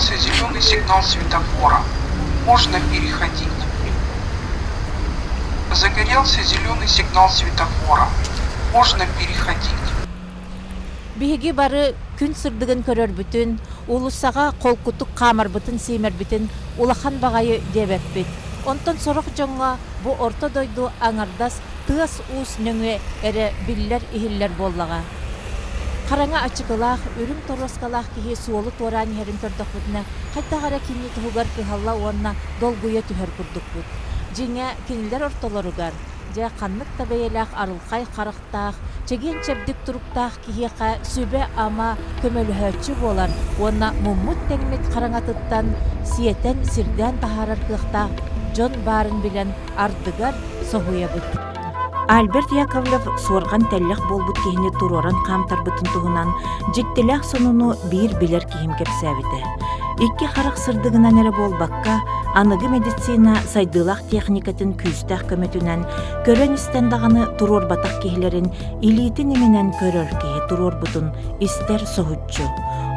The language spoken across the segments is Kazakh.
Загорелся зеленый сигнал светофора. Можно переходить. Загорелся зеленый сигнал светофора. Можно переходить. Биһиги бары күн сырдыгын көрөр бүтүн, улуссага колкутук камар бүтүн сеймер бүтүн, улахан багайы дебеппит. Онтон сорох жоңга бу орто дойду аңардас тыас уус нөңе эре биллер ихиллер боллага. Караңа ачыкылах, үрүм тороскалах кихи суолу туаран херим көрдөкбүтүнө, кайтагара кини тугар кыхалла уонна долгуя түһөр курдукбут. Жиңе кинилер ортолоругар, же каннык табайелах арылкай карактаах, чеген чебдик туруктаах кихиэка сүбе ама көмөлөһөчү болар, уонна муммут теңмит караңатыттан сиетен сирден тахарар кыхтаах жон барын билен ардыгар соһуябыт. Альберт Яковлев суорган теллех болбут кихини туроран камтарбытын туһунан жиктелех сонуну бир билер кихим кепсәбите. Икки харак сырдыгынан эре болбакка аныгы медицина сайдылах техникатын күстәх көмөтүнен көрөн истендаганы турор батак кихилерин илитин именен көрөр кихи турор бутун истер соһуччу.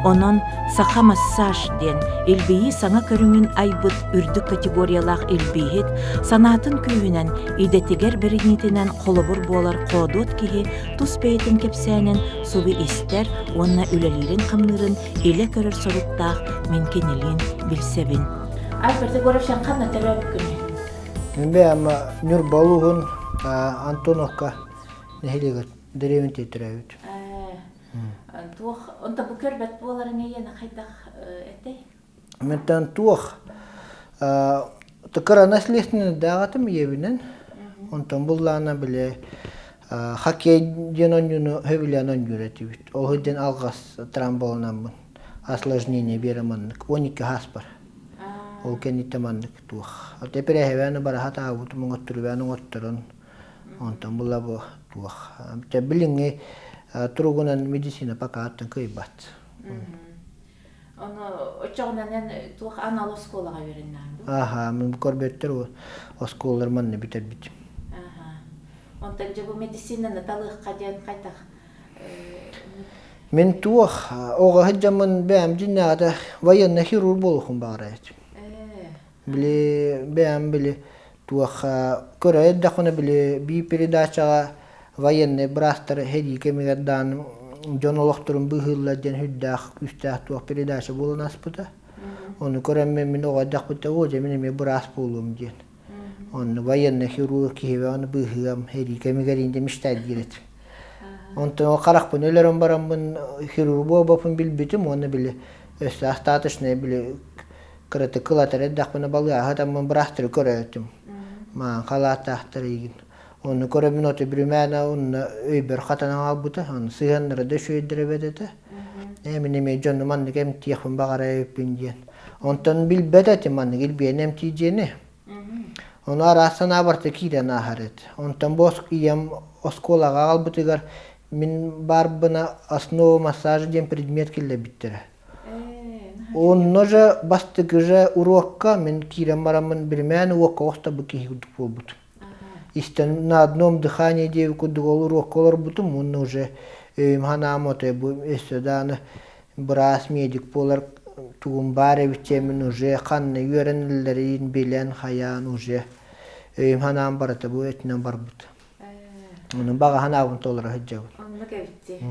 Онон саха массаж ден илбии саңа көрүңүн айбыт үрдүк категориялах илбиихит санаатын күйүнен идетигер беринитинен холобур болар кодот кихи тус бейтин кепсәнен суби истер онна үлелирин камнырын иле көрөр соруктаах менкенилин билсебин. Альберт Горевшан канна тереп күнү. Бе ама нюр балугун Антоновка нехилигат деревин тетрәвит. Туох онта бу көрбөт боларын эйена кайдах этей. Ментан туох такара наследственный дагатым ебинен. Онтан буллана биле хоккей денонюну хевилянон юретибит. Огыден алгас трамболнамын. Осложнение береманнык. 12 хаспар. Ол кенитаманнык туох. Тепере хевяны барахата авут монготтурбяны отторон. Онтан булла бу туох. Те билинге тургунан медицина пока аттан кыйбат. Оны очогунан туох аналог школага береннәм. Аха, мен көрбөттөр осколлар манны битербит. Онтан же бу медицинаны талык каден кайтак. Мен туох ога хаджамын бәм жиннада военный хирург болухун багырайт. Биле бәм биле туох көрө эддахуна биле би передачага военный брастер хеди кемигердан жонолокторун быхылладен хүддах күстах туох передача болун аспыта. Оны көрөм мен ога дахпыта оже мен брас болум ден. Он военный хирург кихиве оны быхылам хеди кемигеринде миштайт гирет. Онтон каракпын өлөрөн барамын хирург болбопун билбитим, оны биле остаточный биле кырыты кылатар эддахпына балга хатамын брастер көрөтүм. Ма калатахтар ийгин. Оны көрө минуты бирмәна онна өйбер хатана албыта, оны сыганнары да шөйдеребедете. Неме жонну манны кем тиехпын багара өппүнден. Онтон билбедете манны илбиенем тижене. Оны арасына барты кирен ахарет. Онтон боск ием осколага албытыгар min barbına основа массажа ден предмет келе биттере. Он же бастыгыжа урокка мен кирем марамын бирмен урокка оста быки болбут. Истен на одном дыхании девку дугол урок колор бутум, он уже ханамото бу эсседаны брас медик полар тугумбаре витемин уже ханны юренлерин билен хаян уже ханам барата бу этнен барбут. Onun baga hanavun tolara hajjab. Onda kevti.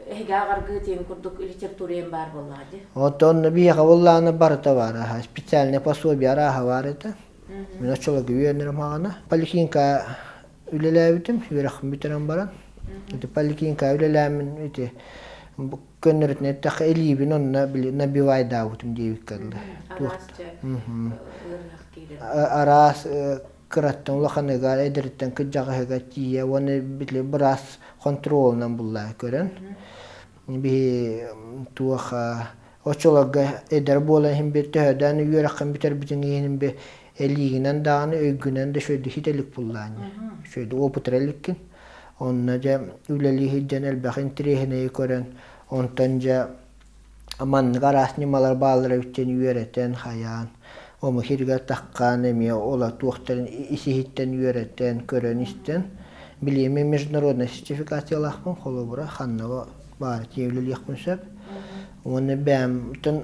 Ega gargıtın kurduk literatürün bar bolladı. Oton biya wallana barata var ha специальное пособие раха варета. Мен очолог үйөнөрөм агана. Поликлиника үлелебитим, юрахым битерем баран. Эти поликлиника үлелемин эти көннөрүтне так элибин онна набивай даутум дейиккалды. Арас кыраттан лаханыга эдерттен кыжагага тие оны битле брас контролнан булла көрөн. Би туаха очолога эдер болан хим бетөдөн юрахым битер битин бе элигинен даны өгүнен де шөйдү хителик булланы. Шөйдү опутреликкин. Онна же үлели хидженел бахин трехне көрөн. Онтонжа аман гарасны малар баллары үтен юретен хаян. Omu hirga takkan emi ola tuohtelin isihitten yöretten körönisten. Bilimi международная сертификация лахпын холобура ханнава бар тевлил яхпын сөп. Оны бәм тон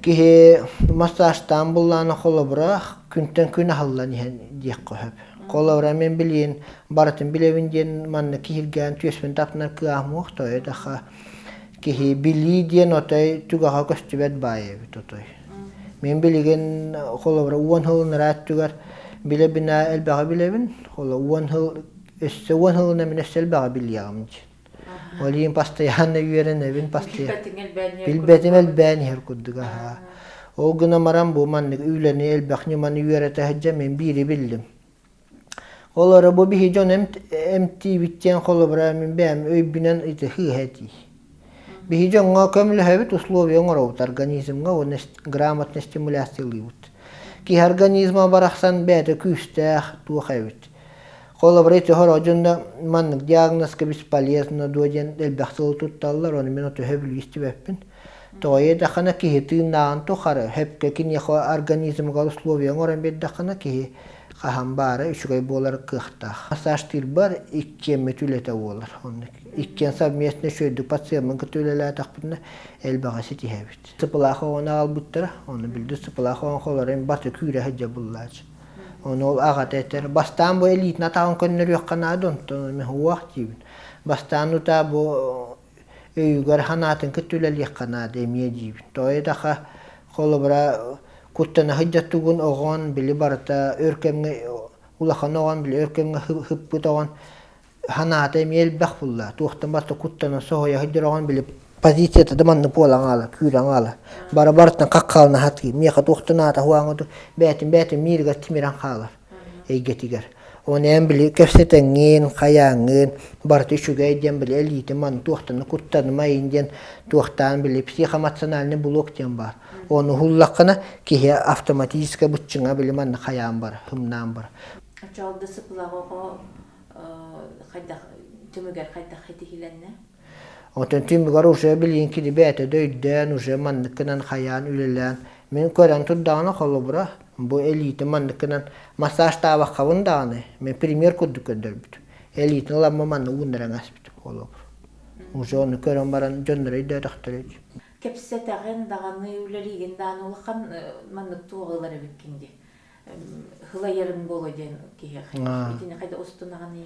Kihe massajdan bullana kolobra күнтен күн аһаллан иһен диэк көһөп. Колобра мен билин баратын билевинден манна кихиргән төсмен тапнар кыамух той даха кихи били диен отой тугаха көстүбет бае тотой. Мен билеген колобра уон хылын рат тугар биле бина элбага билевин холо уон хыл эссе уон хылын мен эссел бага билиямж. Олин постоянно юрен эвин постоянно. Билбетим элбен хер куддуга. O gına maram bu manlık üyleni elbakni manı yürete heccemin biri bildim. Olara bu bir hicon emti bitken kolobra min beğen öybinen iti hıheti. Bir hicon nga kömlü hevit uslovi ongaravut organizmga o gramatne stimulasyalıyut. Ki organizma baraksan beyde küsteh tuğ hevit. Kolobra iti horocunda manlık diagnoska bis palyezna dojen elbaksalı tuttallar onu min otu hevlü istibepin. Toye dakhana ki hitin naan to khara hep kekin ya organizm ga условия ngorem bed dakhana ki khaham bara üçgay bolar kıhta. Asashtir bar ikke metülete bolar. Onnik ikken sabmiyetne şöydü patsiyemin kütülela takpına el bagasiti hevit. Sıpılaha ona albuttara onu bildi sıpılaha on kholarem batı küre hecce bullaj. Onu ol agat eter bastan bu elit nataun könner yok kanadon to me huwa jibin. Bastan uta bu Uygar hanatın kütülel yakana demiye jibin. Toy daha kolobra kuttana hıccatugun oğan bili barata örkemge ulahan oğan bili örkemge hıppıt oğan hanat emiyel bakfulla. Tuğtan basta kuttana sohoya hıccar oğan bili pozisiyata damanını polan ala, küran ala. Bara baratan kakkalna hatki. Miyaka tuğtan ata huan otu betin mirga timiran kalar. Eygetigar. Onen bili kefsetengin, kayangin, bartı şugay diyen bili elite man tuğtanı kuttanı mayingen tuğtan bili psikamatsanalini buluk diyen bar. Onu hullakana ki avtomatiska butçuna bili man kayan bar, hımnan bar. Çaldı sıpılağı o tümüger kayda hedihilenine? Oten tümüger uşa bilin ki di bete döyden uşa manlıkınan kayan ülelen. Men kören tuddağına kolubra. Bu elite manlıkınan masaj tava kavundağını men premier kuddu könderbütü. Elite lamma manlı undaran aspütü kolubra. Uşa onu kören baran jönleri de tahtırıcı. Kepse tağın dağını üleliğin dağını ulakan manlık tuğaları bitkindi. Hıla yarın bolu den ki itine kayda ustunağını.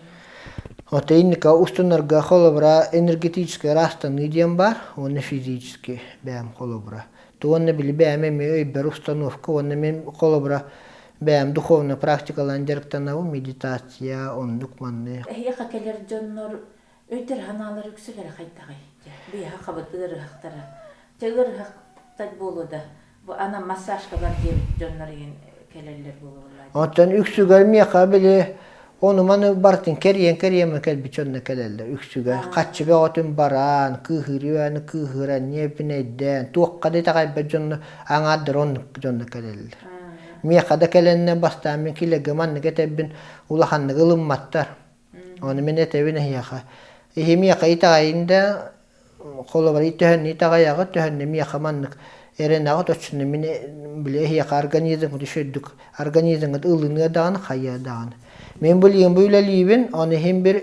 Ote innika ustunarga kolubra energetический растанный дем бар, он физический бәм kolubra. То он били бәм өйбер установка, он мен колобра бәм духовно практикалан жарктанау медитация, он дукманны. Яха келер жоннор өйтер ханалар үксүлөр кайтагы. Би хакабыттыр хактара. Тегер хактат болуда. Бу ана массажга бар деп жоннор келелер болулар. Оттан үксүгөр мияка били onu manı bartın keriyen kel biçonne kelelle üksüge kaççı otun baran kıhıran nepineden tuğkadı takay bejonne anadır onu jonne kelelle. Miye kada kelenne bastamin kilege manı getebin ulahanne gılımmattar. Onu menetebine hiyaka. Miye kayitayında kolobra itehenne itagayağı tehenne miye manık erenağı toçunne mine bile hiyaka organizm düşürdük. Organizm'ın ılını dağını hayya dağını. Men bileyim böyle liben onu hem bir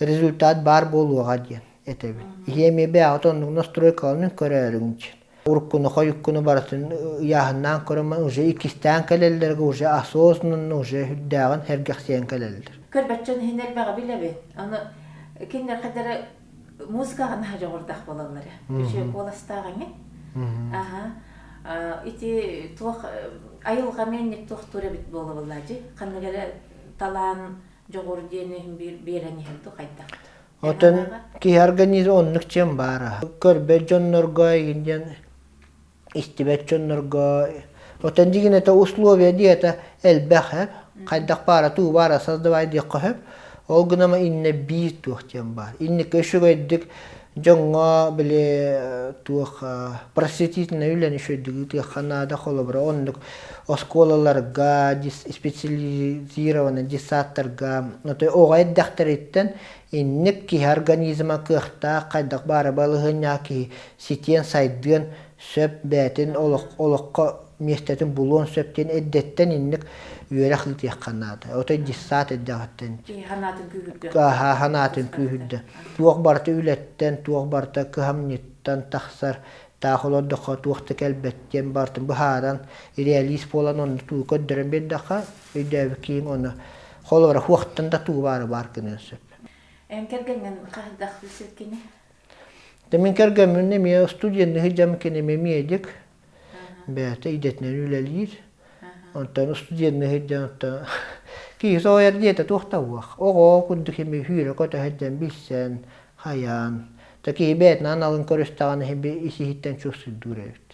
rezultat bar boluğa diyen etebin. Yeme be aton nastroykalını körerün için. Urkunu koyukunu barasın yahından körmen uje ikistan kaleller uje asosnun uje hüddağın hergahsiyen kaleller. Körbetçön hinel bağa bilebi. Onu kinler kadar muzgağın haja ordak bolaları. Şey kolastağını. Aha. İti tuğ ayılga menlik tuğ ture bit bolabıladı. Kanıgara talan jogor diyene bir bereni hepti kayda. Oten ki organizm onluk çem bara. Körbe jonnorga ingen istibet jonnorga. Oten digine ta условия diyeta elbah hep. Kaydak para tu bara sazdavay diye hep. O günama inne bir tuğ çem bara. İnne köşüge eddik jonga bile tuğ prostetitne üleni şöydük diye kanada kolobra onluk oskolalarga, spesializirованный диссатторга, но оғай дақтыреттен иннек ки организма кыхта кайдак бары балыгыня ки ситен сайдын сөп бәтин олыққа местетін булон сөптен эддеттен иннек үйерақыл тияққанады. Ота диссат эддағаттен. Ханатын күйhüdді. Туақ барты үлеттен, туақ барты кыхамнеттен тақсар Tağılır da tuğta kelbetten bartın buharan realist olan onu tuğ köddürün bir daha ödevikin onu kolora huqtan da tuğ var kınınsıp. Kergengen kahdak silkini. Demin kergemin nemiye studiyanı hicam keneme miyedik. Beyte idetnen üleliyir. Ondan studiyanı hicam ondan. Ki soğer diyete tuğta vaq. Oğo kundu kimi hüyre kota hicam bilsen hayan. Taki beetnaan alın koristağını hem bir isi hitten çöksü durevit.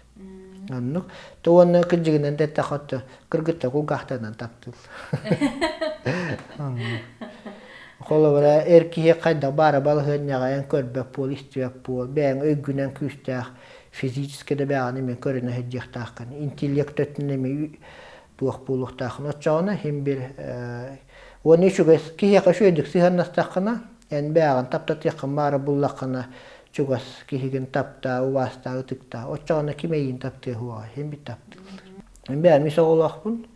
Annuk. Tuğanı kıcıgınan dette hatta kırgıtta kulgahtanan taptıl. Kolla bara erkiye kayda bara balığın yağayan körbek bol, istiyap bol. Ben öygünen küstağ fizikiske de beğeni men körüne hecek tağın. İntellektötüne mi tuğ buluq tağın. Oçağına hem bir onu şu göz kiye kaşıydık sihannas tağına. En beğen taptat yakın bara bullaqına çugas kihigen tapta uvasta utıkta. Oçağına kimeyin taptı huwa hem bir taptı. En beğen misal olaqpun.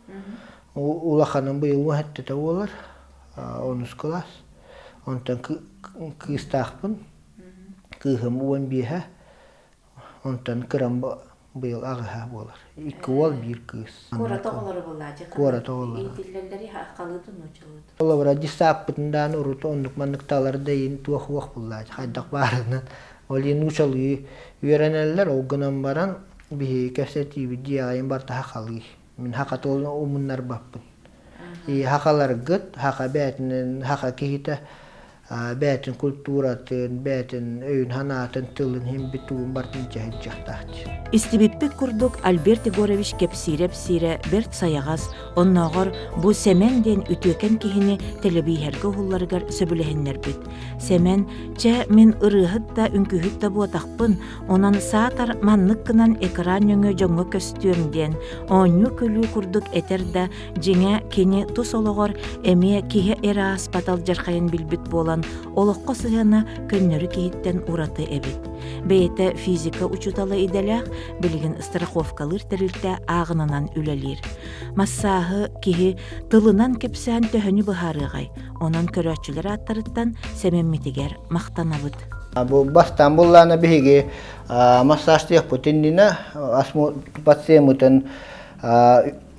Ulaqanın bu yıl muhatte de olur. 10. klas. Ondan kıstaqpın. Kıhım uwan biha. Ondan kıram bu yıl ağıha olur. 2 ol 1 kız. Kora toğları bulacak. Kora toğları. İtillerleri haqalıdın uçuludu. Ola bara disaqpıtından urut onduk manıktaları deyin tuğ waq bulacak. Haydaq barından. Olin uçalı öğreneller o gınan baran bir kaseti bir diyayın barta haqalı. Min haqat olna umunlar bappın. Haqalar gıt, haqa bätinin, haqa kihite bätin kulturatın, bätin öyn hanatın, tılın hem bituğun bartın cahitjaqtaht. İstibippi kurduk Albert Igorovich kepsire Bert sayağaz, onnoğor bu semenden ütöken kihini telebiherge hullarıgar söbülehenler bit. Semen, çe min ırıhıt da ünkühüt da bu ataqpın, onan saatar manlık kınan ekran yöngö jongo köstüömden, onyu külü kurduk eter da jiňe kini tus oloğor eme kihe eras batal jarqayan bilbit bolan oloqqa sığana könnörü kihitten uratı ebit. Beyte fizika uçutalı idelek, bilgin strakovkalır terilte ağınanan ülelir. Massahı kihi tılınan kepsen töhönü buharıgay. Onan köröççüler attarıttan sememmitiger maqtanabıt. Bu bastan bullana bihigi massajtıyaq putinina asmu patsemutan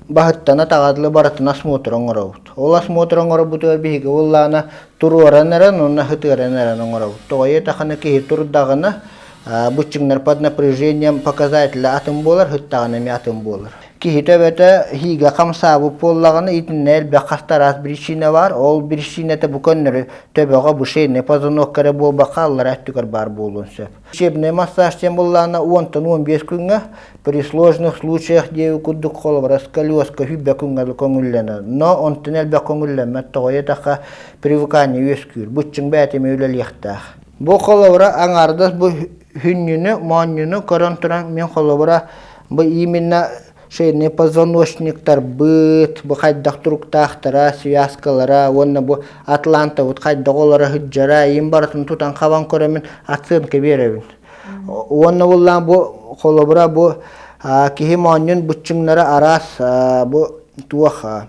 bahattana tağadlı baratın asmutur oңoробут. Ол asmutur oңoробут bihigi bullana turuaranaren onna hıtıaranaren oңoробут. Toğaya taxana kihi turdağına Бучингнар под напряжением показателя атым болар, хыттағына ми атым болар. Кихи төбөтө хиге камсабы поллаганы итиннер бақастарас причина бар. Ол причинете бу көннөрү төбөгө бу шейне позвоноккары болба каллар аттыгар бар болун сөп. Шебне массажтен боллана 10-15 күнгө при сложных случаях деу куддук колу бар сколиозка хүббе күнгө көңүллене. Но онтенел бе көңүлленме тогое така привыкание өскүр. Бучиң бәтеме өлеликтах. Бу коловра аңардас бу hünnünü, manyünü karantıran men kolobra bu именно şeyne позвоночниктар быт, bu хайдак туруктактара, связкалара, онна bu Atlanta bu хайдак олара hüjjara, им баратын тутан кабан көремен оценка беребин. Онна буллан bu kolobra bu kihi manyün butçunlara aras bu tuaha.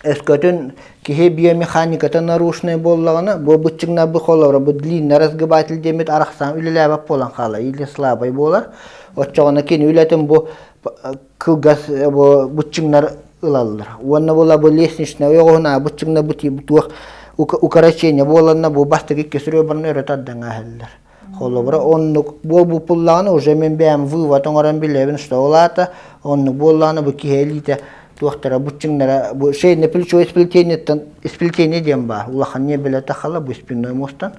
Эскөтүн кихи биомеханиката нарушный боллагына бу бутчугна бу холора бу длинный разгибатель демет араксан үлелебап болан кала или слабый болар. Оччогона кени үлетин бу кылгас бу бутчугнар ылаллар. Онна бола бу лестничная ойгона бутчугна бути бутух укорочение боланна бу бастык икки сүрөбөрн өрөтаддан ахеллер. Холобра оннук бу пулланы уже мен бем вывод оңоран билебин что олата оннук болланы бу кихелите Доктора бутчингнара бу шейне плечо сплетение демба. Улахан не биле тахала бу спинной мостан.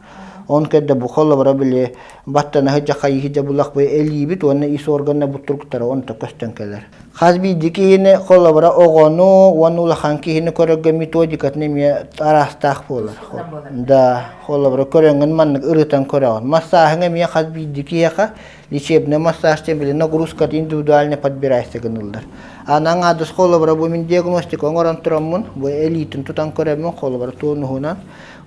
Он кедде бу холобра биле баттана хажака хижа булак бу элибит онна ис органна бу турктара он та көстөнкелер. Хазби дикине холобра огону он улахан кихине көрөгө методикат неме тарастак болар. Да, холобра көрөнгөн маннык ырытан көрөгөн. Массахыңа мен хазби дикияка лечебный массаж тем биле нагрузка индивидуально подбирайся гынылдар. Анан адыс холобра бу мен диагностика оңоран тураммын. Бу элитин тутан көрөмүн холобра туунугунан.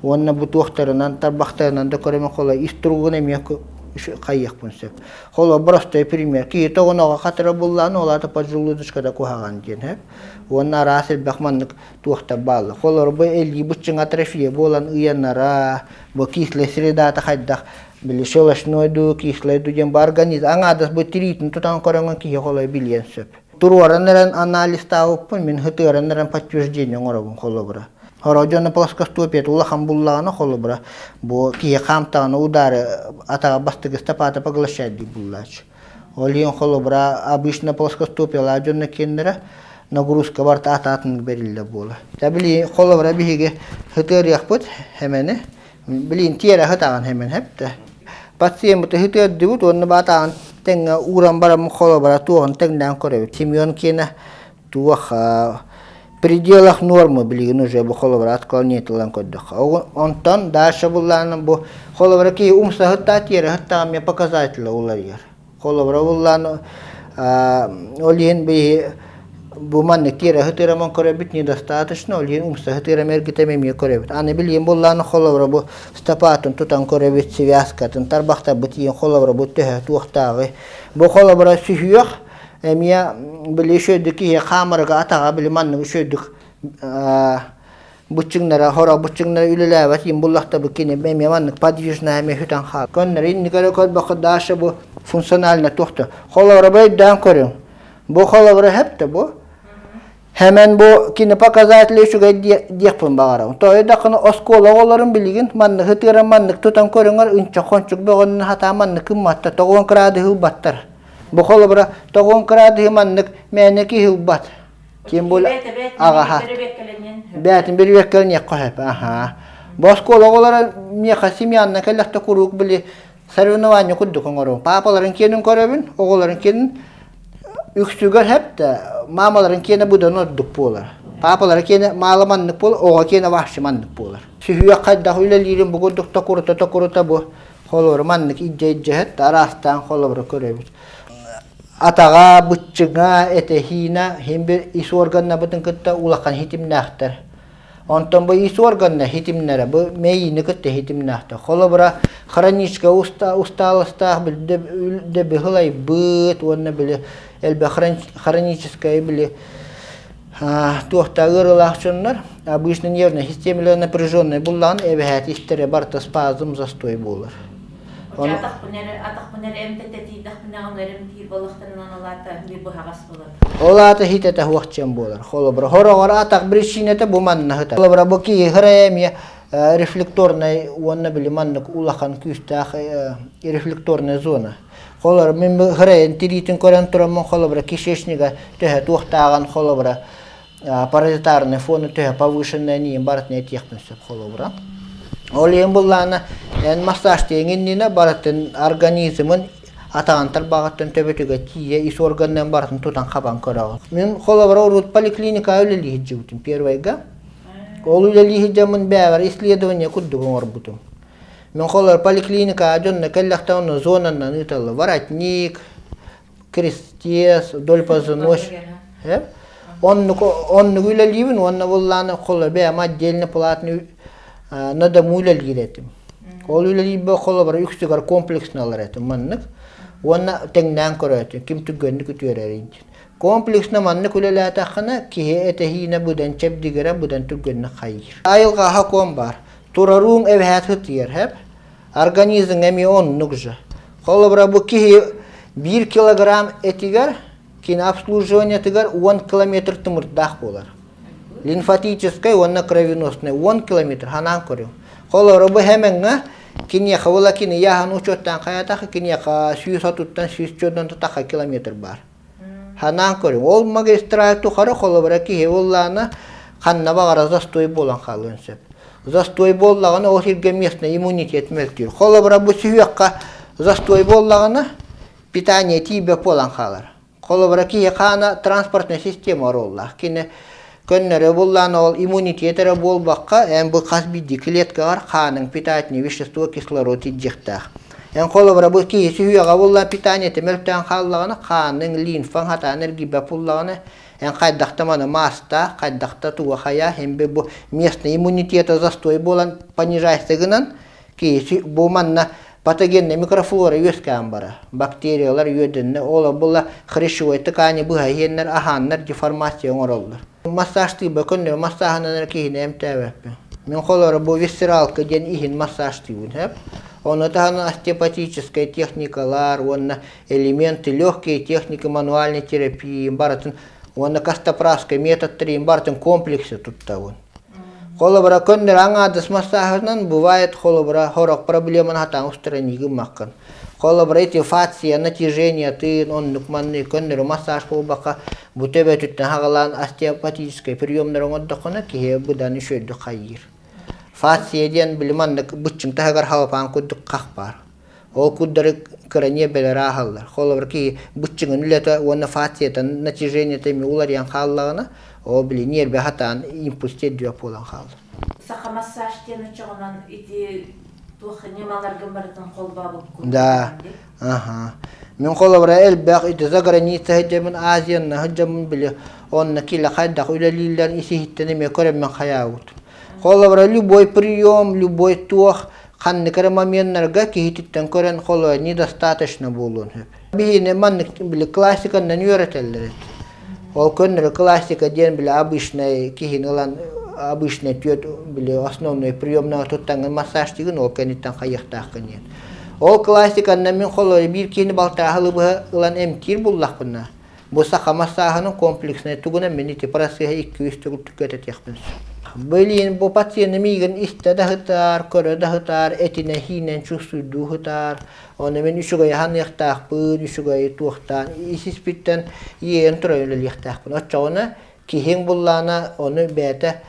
Онна бу доктарынан тарбактарынан да көрөмүн холо истругун эме кайыкпын сөп. Холо простой пример. Ки тогонога катыра булланы оларды поджелудочкада кухаган ден. Онна расыл бахманнык туохта балы. Холор бу элги бутчың атрофия болан ыянара, бу кислая среда та хайдах Били шелашной ду, кислой ду, дем организм. Аңадас бу тиритин тутан кораңан кие холой билен сөп. Туруараныран анализ тауыппын, мен хытыараныран подтверждение оңорабын холобра. Хорожона плоскостопия улахан буллағына холобра. Бу кие қамтағына удары атаға бастығы стапата поглощайды буллач. Олиен холобра обычно плоскостопия ладжона кендера нагрузка барта ататын берилді бола. Табили холобра бихиге хытырияқ бұд хемені. Билин тиера хытаған хемен хепті. Пациент хытырды бұд, оны батаған тенга уран барам холобра туған теңден көребі. Семен кені туақ пределах нормы билигин уже бу холобра отклонение тылан көддөх. Онтон дальше булланы бу холобра ки умса хытта тиера хытта мне показатели уларьер. Холобра булланы олин би бу манны тиера хытыра мон көрөбүт недостаточно, олин умса хытыра мергитеме мне көрөбүт. Аны билген булланы холобра бу стапатын тутан көрөбүт связкатын тарбахта бутин холобра бу төхө туактагы. Бу холобра сүйөк Эмия били шөйдүк камерага атага били манны шөйдүк бучуңнара хора бучуңнара үлеләбәт им буллахта бу кине эмия манны подвижная эме хутан хал. Коннер инникара код бакдашы бу функционально тохта. Холора байдан көрүн. Бу холора хепте бу. Hemen bu kine показатели şuga diyepin bağırım. Toy dakını oskoloğların bilgin manны hıtıran manны tutan körüngör ünçe konçuk beğenin hata manны kımmatta toğun kıraadı hıl battar. Bu holobra toğun kıraadı manныk meneki hıl bat. Kim bul ağa ha. Betin bir vekkelin yakko hep. Aha. Bu oskoloğlara miya simyanna kellekte kuruk bili sarıvnıvanyo kuddukun oru. Papaların kenin köröbün, oğulların kenin üksüger hep de mamaların kene budan odduk polar. Papaların kene malamanlık polar, oğa kene vahşimanlık polar. Sühüye kadda hülelirin bu kudduk takuruta bu holormanlık idce het arastan holobra köröbüt. Atağa, bıççığa, etehina, hem bir is organına bıtın kıtta ulakan hitimnahtar. Ondan bu is organına hitimnara, bu meyini kıtta hitimnahtar. Holobra хроническая усталость, de бихлай быт, онна били элбе хроническая били тухта ырылахчыннар, обычно нервная система напряженная буллан, эбехат истере барта спазм застой булар. Атақ бұнер әмтетті дақпынағын әрім тиір балықтарынан олата бір бұхағас болар. Олата хитета уақытчан болар. Холобра хорағар атақ бір шинеті бұманына хыта. Холобра бұки хыраемия рефлекторная, онна били маннык улахан күстақ рефлекторная зона. Холобра мен хыраен тиритін көрен тұрамын холобра кишечнига төхе туқтаған холобра паразитарный фоны төхе повышенная нейін барытын әтеқпін холобра. Олен бұлланы массаж теңініне баратын организмін атағантар бағыттан төбетіге тие ис органнан баратын тұтан қабан көрауын. Мен холобра ұрут поликлиника өлелігі жүгітім первайға. Ол өлелігі жамын бәвар исследование күддігін орбутым. Мен холобра поликлиника жонна кәлләқтауыны зонаннан ұталы. Воротник, крестец, дольпазынош. Онны өлелігін, онны бұлланы холобра бәм отдельно платный надо мулел гиретим. Ол үлелибе холобра үксігар комплексно аларетим маннык. Онна теңнен көретим. Ким түгөнні күтөрерин. Комплексно маннык үлелі атақына кие этехине будан чепдигere будан түгөнні қайыр. Айылға хакон бар. Тураруң эвхәт хытыр хеп. Организм эми оннук же. Холобра бу кие 1 килограмм этигер кин обслуживание тигер 10 километр тымырдақ болар. Лимфатическая, онна кровеносная, 1 километр, ханан көрем. Холора бу хеменге, кинеха вала кине яхан учоттан каятаха, кинеха сүйіс атуттан сүйіс чөдден тұтақа километр бар. Ханан көрем. Ол магистраль тухары холобра кихе олланы қанна бағара застой болан қалын сөп. Застой боллағаны ол жерге местный иммунитет мөлтір. Холобра бу сүйекқа застой боллағаны питание тибе болан қалар. Холобра кихе қана транспортная система ороллақ. Кине Көннері болланы ол иммунитетері болбаққа, ән бұл қасбиді клеткалар қаның питательный вещество кислород иддіқтақ. Ән қолыбыра бұл кейсі үйеға боллан питаниеті мөлттен қаллағаны қаның лимфан хата энергия боллағаны ән қайдақтаманы маста, қайдақта туға қая, әнбе бұл местный иммунитеті застой болан понижайсығынан кейсі бұл манна патогенный микрофлора өскән бара. Бактериялар өдінні, ола бұла хрещевой тықаны бұғайенлер, аханлар, деформация оңыролдар. Массажты бөкінлер массажынан әркейін әмтәвәппен. Мен қолары бұл висцералка ден ихін массажты өн. Оны тахана остеопатическая техникалар, онна элементы легкие техники маnuальной терапии, баратын, онна костоправская метод 3, баратын комплексы тут того. Холобра көннер аңадыс массахынан бывает холобра хорок проблеман хатан устраниги маккан. Холобра эти фасция, натяжение, ты он нукманный көннер массаж полбака, бутебе туттан хагалан остеопатической приемнер отдохона кие будан еще до хайир. Фасция ден билиманнык бутчың тагар хавапан куддук кахпар. Ол куддары кыране белер ахаллар. Холобра ки бутчыңын үлета онна фасциятан натяжение теми улар ян халлагана. О, били, нербе хатан импульс теддуя полан хал. Саха массаж тені чоғынан ити тух немалар гымбарытын қолба бұп. Да, ага. Мен қолабыра әлбәқ ити за граница хеджамын Азияна хеджамын били, онна кила хайдақ үлелилерін isi хиттенеме көрем мен хаяуд. Қолабыра любой прием, любой тух, қанны керамаменнарға кихиттен көрен қолабыра недостаточно болуын. Бихине манны били классиканнан үйретелдер. Ол көннер классика ден били обычный кихин илан обычный тёт били основной приемна туттанган массаж тигин ол кенеттен хаяктах кенен. Ол классика мен холой бир кини балтахылы бу илан эмтир буллахпына. Бу саха массажынын комплексный тугуна менити парасыга 200 түкөтө текпин. Былин бу пациент миген истеда хытар, көрөдө хытар, этине хинен чувствуйду хытар. Оны мен үшүгөй ханьяктах пын, үшүгөй туохтан, исиспиттен иен турөйлө лихтахпын. Очоона кихин буллана оны бете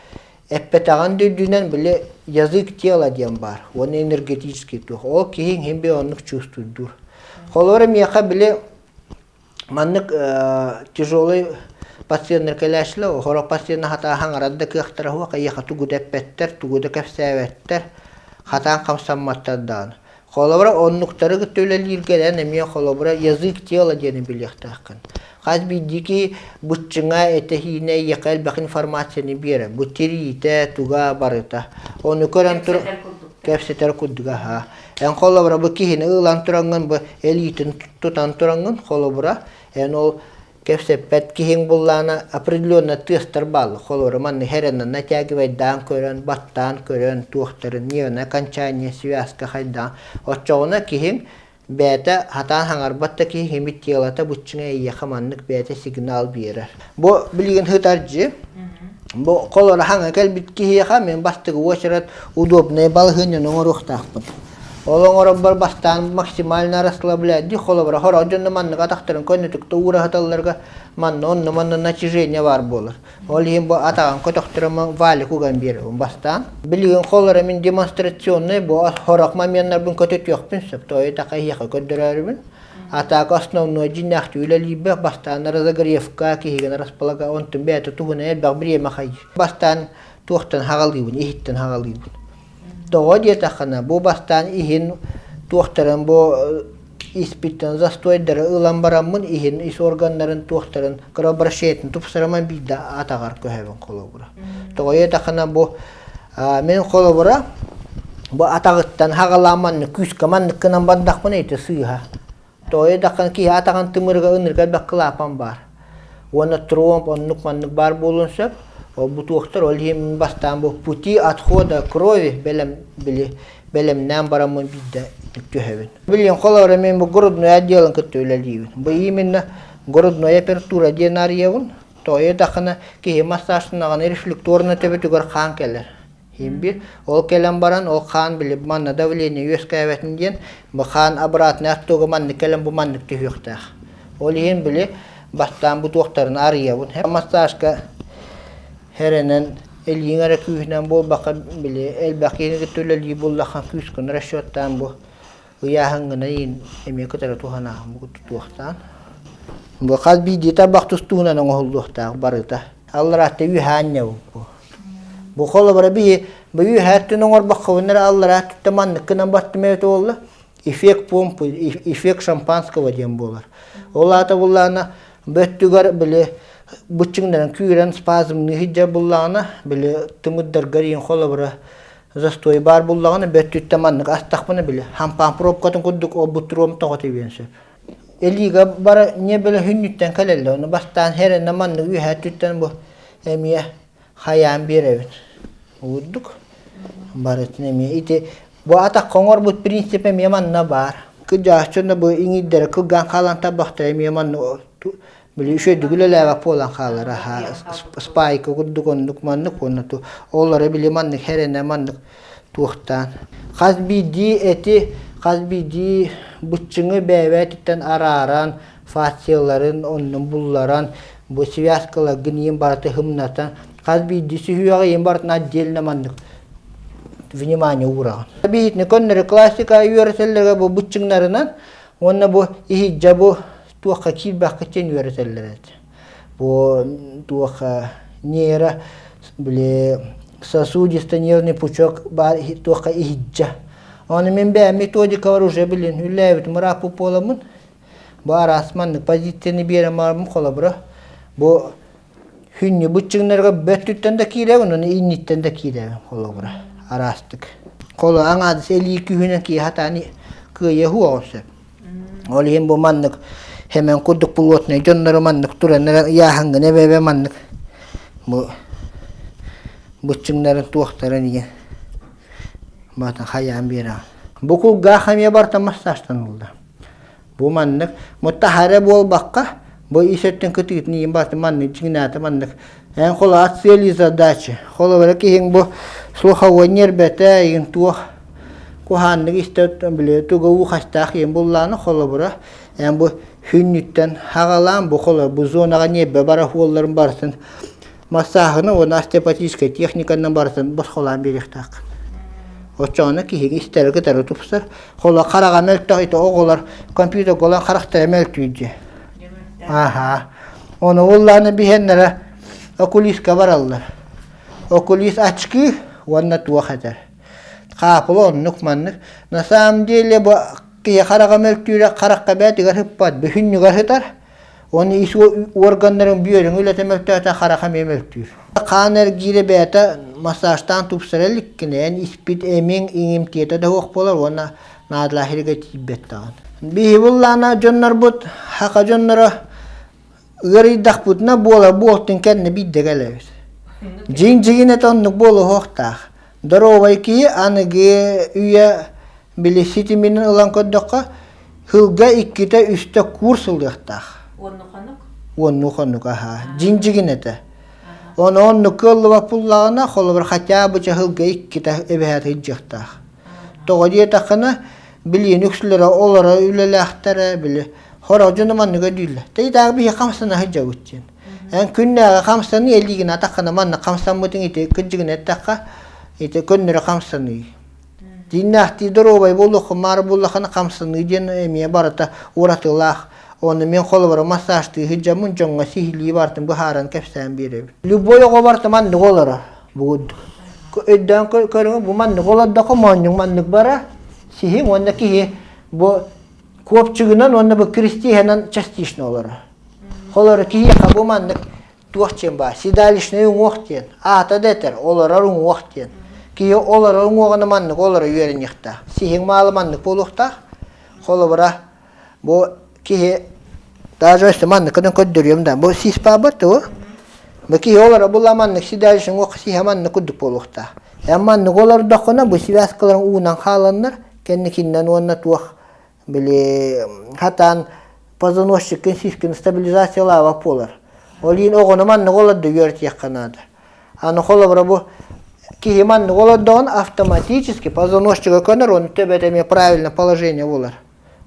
эппетаган дүдүнен биле язык тела дем бар. Оны энергетический туох. Ол кихин хембе онук чувствуйду. Холора мияка биле маннык тяжелый пациенттер келешле, хорок пациент хата хаңарады кыяктара хуа кайяка тугуда эппеттер, тугуда кепсеветтер, хатан камсамматтардан. Холобра оннуктары гыттөлелиргелен эме холобра язык тела дени билектакын. Хаз бидики бутчыңа этехине якал бак информацияны бере. Буттерите туга барыта. Оны көрөн тур кепсетер куддуга ха. Эн холобра бу кихине ылан туранган бу элитин тутан туранган холобра эн ол кепсеппет кихин буллана определенно тестер бал. Холобра манны херенна натягивает дан көрөн, баттан көрөн, туохтарын нервное окончание, связка хайдан. Очоона кихин бәті хатан хаңарбатта ки хемит телата бутчыңа ияқа маннык бәті сигнал берер. Бу билген хытаржы. Бу колора хаңа кәлбит ки ияқа мен бастығы очерат удобный балғынын оңырықтақпын. Ол оңыры бір бастан максимально расслабляды. Холобра хора жонны маннык атақтырын көнетікті ура хаталарга манны онны манны натяжение бар болыр. Ол ем бу атаған көтіқтірімін вали куган беріп бастан. Билген холора мен демонстрационный бу хорак маменнар бін көтет yoqпын сөп. Той тақа ияқа көддірәрімін. Атақ основной жинақты үлелейбі бастан разогревка кихеген располага онтын бәті туғына әлбәқ біреме қай. Бастан туқтан хағалғыбын, ехіттен хағалғыбын. Того детахана бу бастан ихин туохтарын бу испиттен застойдары ылан барамын ихин ис органнарын туохтарын кровообращениятын тупсыраман бидда атагар көһөбүн колобура. Того детахана бу мен колобура бу атагыттан хагаламан күскаман кынан бандакмын эте сыйха. Того детахан ки атаган тымырга ынырга баккылапан бар. Оны тромб, оннук маннык бар болунсап бу туохтар ол хем бастан бу пути отхода крови белемнен барамын бидде көһөбүн. Билген колора мен бу грудной отделын көтөлөлүйбүн. Бу именно грудной апертура денарьевын, то эдахана ки массажтынаган рефлекторна тебетүгөр қан келер. Химбир ол келен баран ол қан билип манна давление өскәбетинден бу қан обратно аттога манны келен бу манны төһөктах. Ол хем биле бастан бу туохтарын арыябын. Массажка Herenen elingere kühnen bol baka bile el bakini getöleli bollahan küskün rashattan bu uyahangına in emi kadar tuhana bu tuhtan bu qad bi dita baqtustuna ngolluhta barita Allah rahte yuhanne bu qola bara bi yuhattu ngor baqawner Allah rahte taman kınan batmeet oldu efekt pompu efekt şampanskого diyem bolar olata bullana bettügar bile Бутчыңдан күйрен спазмны хиджа буллағына, білі тымыддар гарин қолабыра застой бар буллағына бөттүтті маннық астақпыны білі. Хампан пробкатын күддік о бұттыром тоғыты бенсіп. Элиға бара не білі хүнніттен кәлелі, оны бастан херен маннық үйәттіттен бұл әмия хаян беревін. Ұддық. Барытын әмия. Ити Bu atak kongor bu prinsipe memanna var. Kıcaççında bu İngiltere kılgan kalan tabaktay memanna bili şöyle leva polan kalara ha spike kudukonduk manlık onu tu onlara bili manlık herene manlık tuhtan. Kazbidi eti kazbidi bıçını bevetitten araran fasyaların onun bullaran bu siyaskala gniyin bartı hımnatan kazbidi sühüyağın bartına отдельно manlık внимание ураган. Бихитне коннер классика юрселлерге бу бутчыңнарынан онна бу ихиджа бу туакка килбакка тен юрселлер. Бу туакка нера биле сосудисто-нервный пучок бар туакка ихиджа. Оны мен бе методика бар уже билен үлләбит мырапу поламын. Бу арасманны позицияны берем армын колабыра. Бу хүнне бутчыңнарга бөттүттен да килеген, оны инниттен да килеген колабыра. Arastık. Kolu anadız 52 güne ki hatani kıya huwa olsa. Oli hem bu manlık hemen kuduk bulutne jonları manlık turanlara yahangı ne bebe manlık. Bu bıçınların tuğakları niye. Matan hayam bira. Bu kul gahamiye barta masajdan oldu. Bu manlık mutahare bol bakka bu isetten kötü gitniyin barta manlık çiğnata manlık. En kolu atseli задачи. Kolu böyle ki hem bu слуховой нербете ин тух куханнык истет биле тугу хастах ем булланы холобура ем бу хүннүттен хагалан бу холо бу зонага небе бара холларын барсын массагыны оны остеопатическая техниканын барсын бос холан беректак очоны киһиги истерге тары тупсар холо караган мөлтөйт оголар компьютер голан характер мөлтүйдү аха оны улланы бихеннере окулистка бараллар окулист очки ванна туахатар. Капылон нукманнык. На самом деле бу кия харагамел тюре харакка бәти гарыппат бөхүннү гарытар. Оны ис органдарын бүйөрүн үлетемел тата харакамел тюр. Канер гире бәта массажтан тупсырелик кинен испит эмин иңим тиета да ок болар. Оны надлахирге тибеттаган. Бихибуллана жоннор бут хака жоннора гырыйдак бутна бола болтун кенне биддегелебиз. Жин-жигине тоннук болу хоқтақ. Доровай ки аныге үйе билесити менен ылан көддіққа хылға иккіте үсті курс ылдықтақ. Онну қонук, аха. Жин-жигине те. Онну кыллыва пуллағына қолы бір қатя бұча хылға иккіте әбәт хиджықтақ. Тоғы диетақына білейін үксілері олары үлеләқтері білі. Хора жоныманныға дүйілі. Тәйдағы бейі қамсына хиджа өтчен. En künnäge kamsany 50 gina takana manna kamsan mutin ite kıjgine takka ite künnere kamsany. Dinnahti dorobay bolu khmar bolu khana kamsany den emiye barata uratılaq. Onu men kolbara masajtı hijamun jonga sihli bartın bu haran kepsen biri. Luboy gobartı man golara bugud. Eddan körüngü bu man golada komanyum man bara sihi ondaki bu kopçugынан onu bu kristi henan частично olara. Холор кие кабуманнык туахчен ба сидалишне уохтен ата детер олар уохтен кие олар уоганы маннык олар үйренихта сихин малыманнык болухта холобра бу кие даже если маннык кыдын көддөрүм да бу сиспа бату бу кие олар буламаннык сидалишне уох сихаманнык кудук болухта эмманнык олар докона бу связкаларын уунан халаннар кенникиннен онна туах биле хатан позвоночник сискин стабилизация лава полар. Олин огономан голод дойёрт яканада. А на холобра бу кихиман голодон автоматически позвоночник конор он тебе правильно положение волар.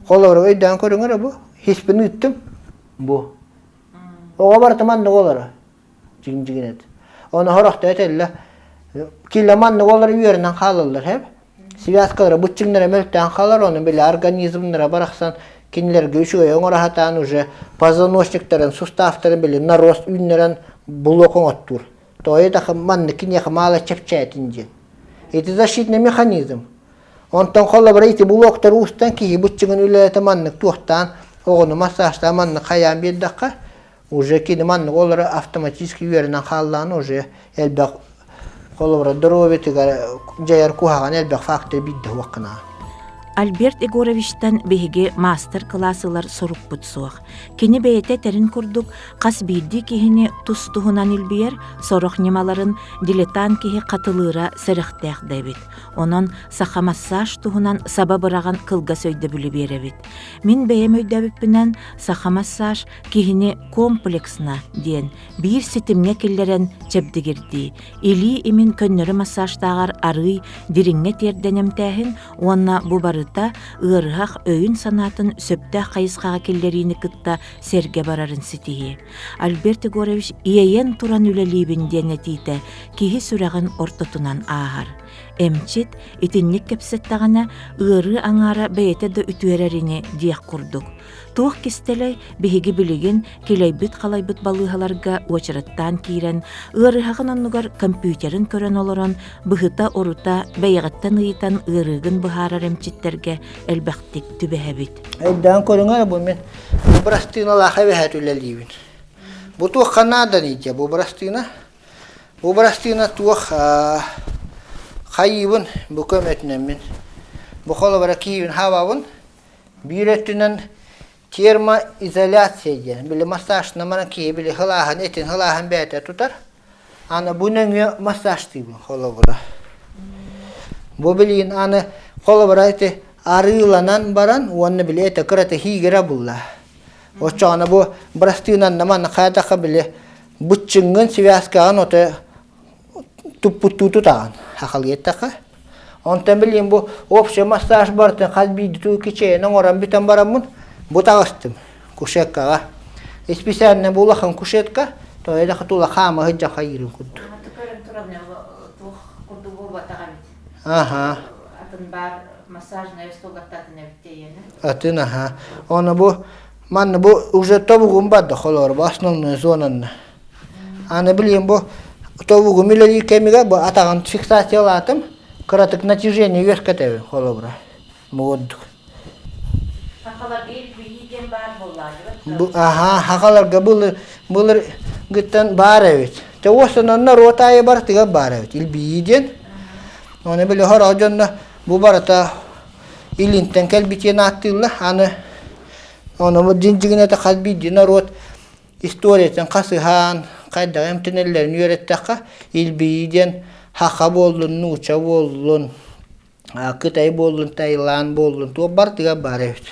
Холобра ойдан көрүңөр бу хиспин үттүм бу. Ого бартаман голора. Жин-жигинет. Оны хорохта этелле киламан голор үйөрүнөн халалар хеп. Связкалар бутчиңнер мөлтөн халар оны биле организмнера бараксан кинилерге үшөй оңорахатан уже позвоночниктарын суставтарын биле нарост үннерен блокон оттур. То это манны кинеха мало чепчатинже. Это защитный механизм. Он там холобрайти блоктар устан ки бутчиңин үлете манны тухтан огону массажта манны каян беддакка уже кини манны олары автоматически үйөрүнөн халланы уже элбек холобра здоровье тигар жаяр кухаган элбек фактор бидде вакына. Альберт Егоровичтан беһиги мастер-классылар соруппут суох. Кини бейте терин курдук қас бирди кихини тустуһунан илбиер сорох немаларын дилетан кихи қатылыра сырыхтах дэбит. Онон саха массаж туһунан саба быраган кылга сөйдө бүлү беребит. Мин бейем өйдөбүппүнен саха массаж кихини комплексна диен бир ситимне киллерен чепдигирди. Или имин көннөрү массажтагар арый дириңне терденемтәһин уонна бу барыта ырыхах өйүн санатын сөптөх кайыскага киллерини кытта серге барарын ситии. Альберт Егорович иэйен туран үлелибин денетите киһи сүрэгин ортотунан аагар. Эмчит итинник кепсеттагана ыры аңара бейте да үтүерерини диэх курдук. Туох кистелей биһиги билигин килейбит халайбыт балыһаларга уочараттан киирен, ырыхагын оннугар компьютерин көрөн олорон, быһыта орута бэйэгаттан ыйтан ырыгын быһаарар эмчиттерге элбэхтик түбэһэбит. Эддан көрүңөр бу мен бу брастина лаха бэхэ түлэлибин. Бу туох канадан ите бу брастина. Бу брастина туох хайыбын бу көмөтүнөн мен. Бу холобара кийибин хавабын биреттинен термоизоляция деген. Биле массаж намана кии биле хылахан этин хылахан бэте тутар. Аны бунен массаж тибин холобара. Бу билин аны холобара эти арыланан баран уонны биле эте кыраты хигера булла. Очана бу брастинан намана кайдака биле бутчунгын связкаган оте туппутутутаган хакалгеттака. Онтан билин бу общий массаж бартын калбиди туу кичейнен оран битен барамын. Бутагыстым кушеткага. Специально булахан кушетка, то эда хатула хама хыджа хайрын кудду. Ага. Атын бар массажная столгаттатын эбиттейени. Атын ага. Оны бу манны бу уже тобугун бадда холор бу основной зонанна. Аны билем бу тобугу милери кемига бу атаган фиксациялатым. Кратык натяжение вескатеви холобра. Моддук. Ага, хакаларга булыр гыттан бар эбит. Те осонна ротая бар тига бар эбит. Илбиден. Оны биле хорожонна бу барата илинтен келбитен аттылла аны оны бу динжигине та калбиден рот историятен касыхан кайда эмтенелерин үйрөттака илбиден хака болдун, нуча болдун, Кытай болдун, Таиланд болдун, то бар тига бар эбит.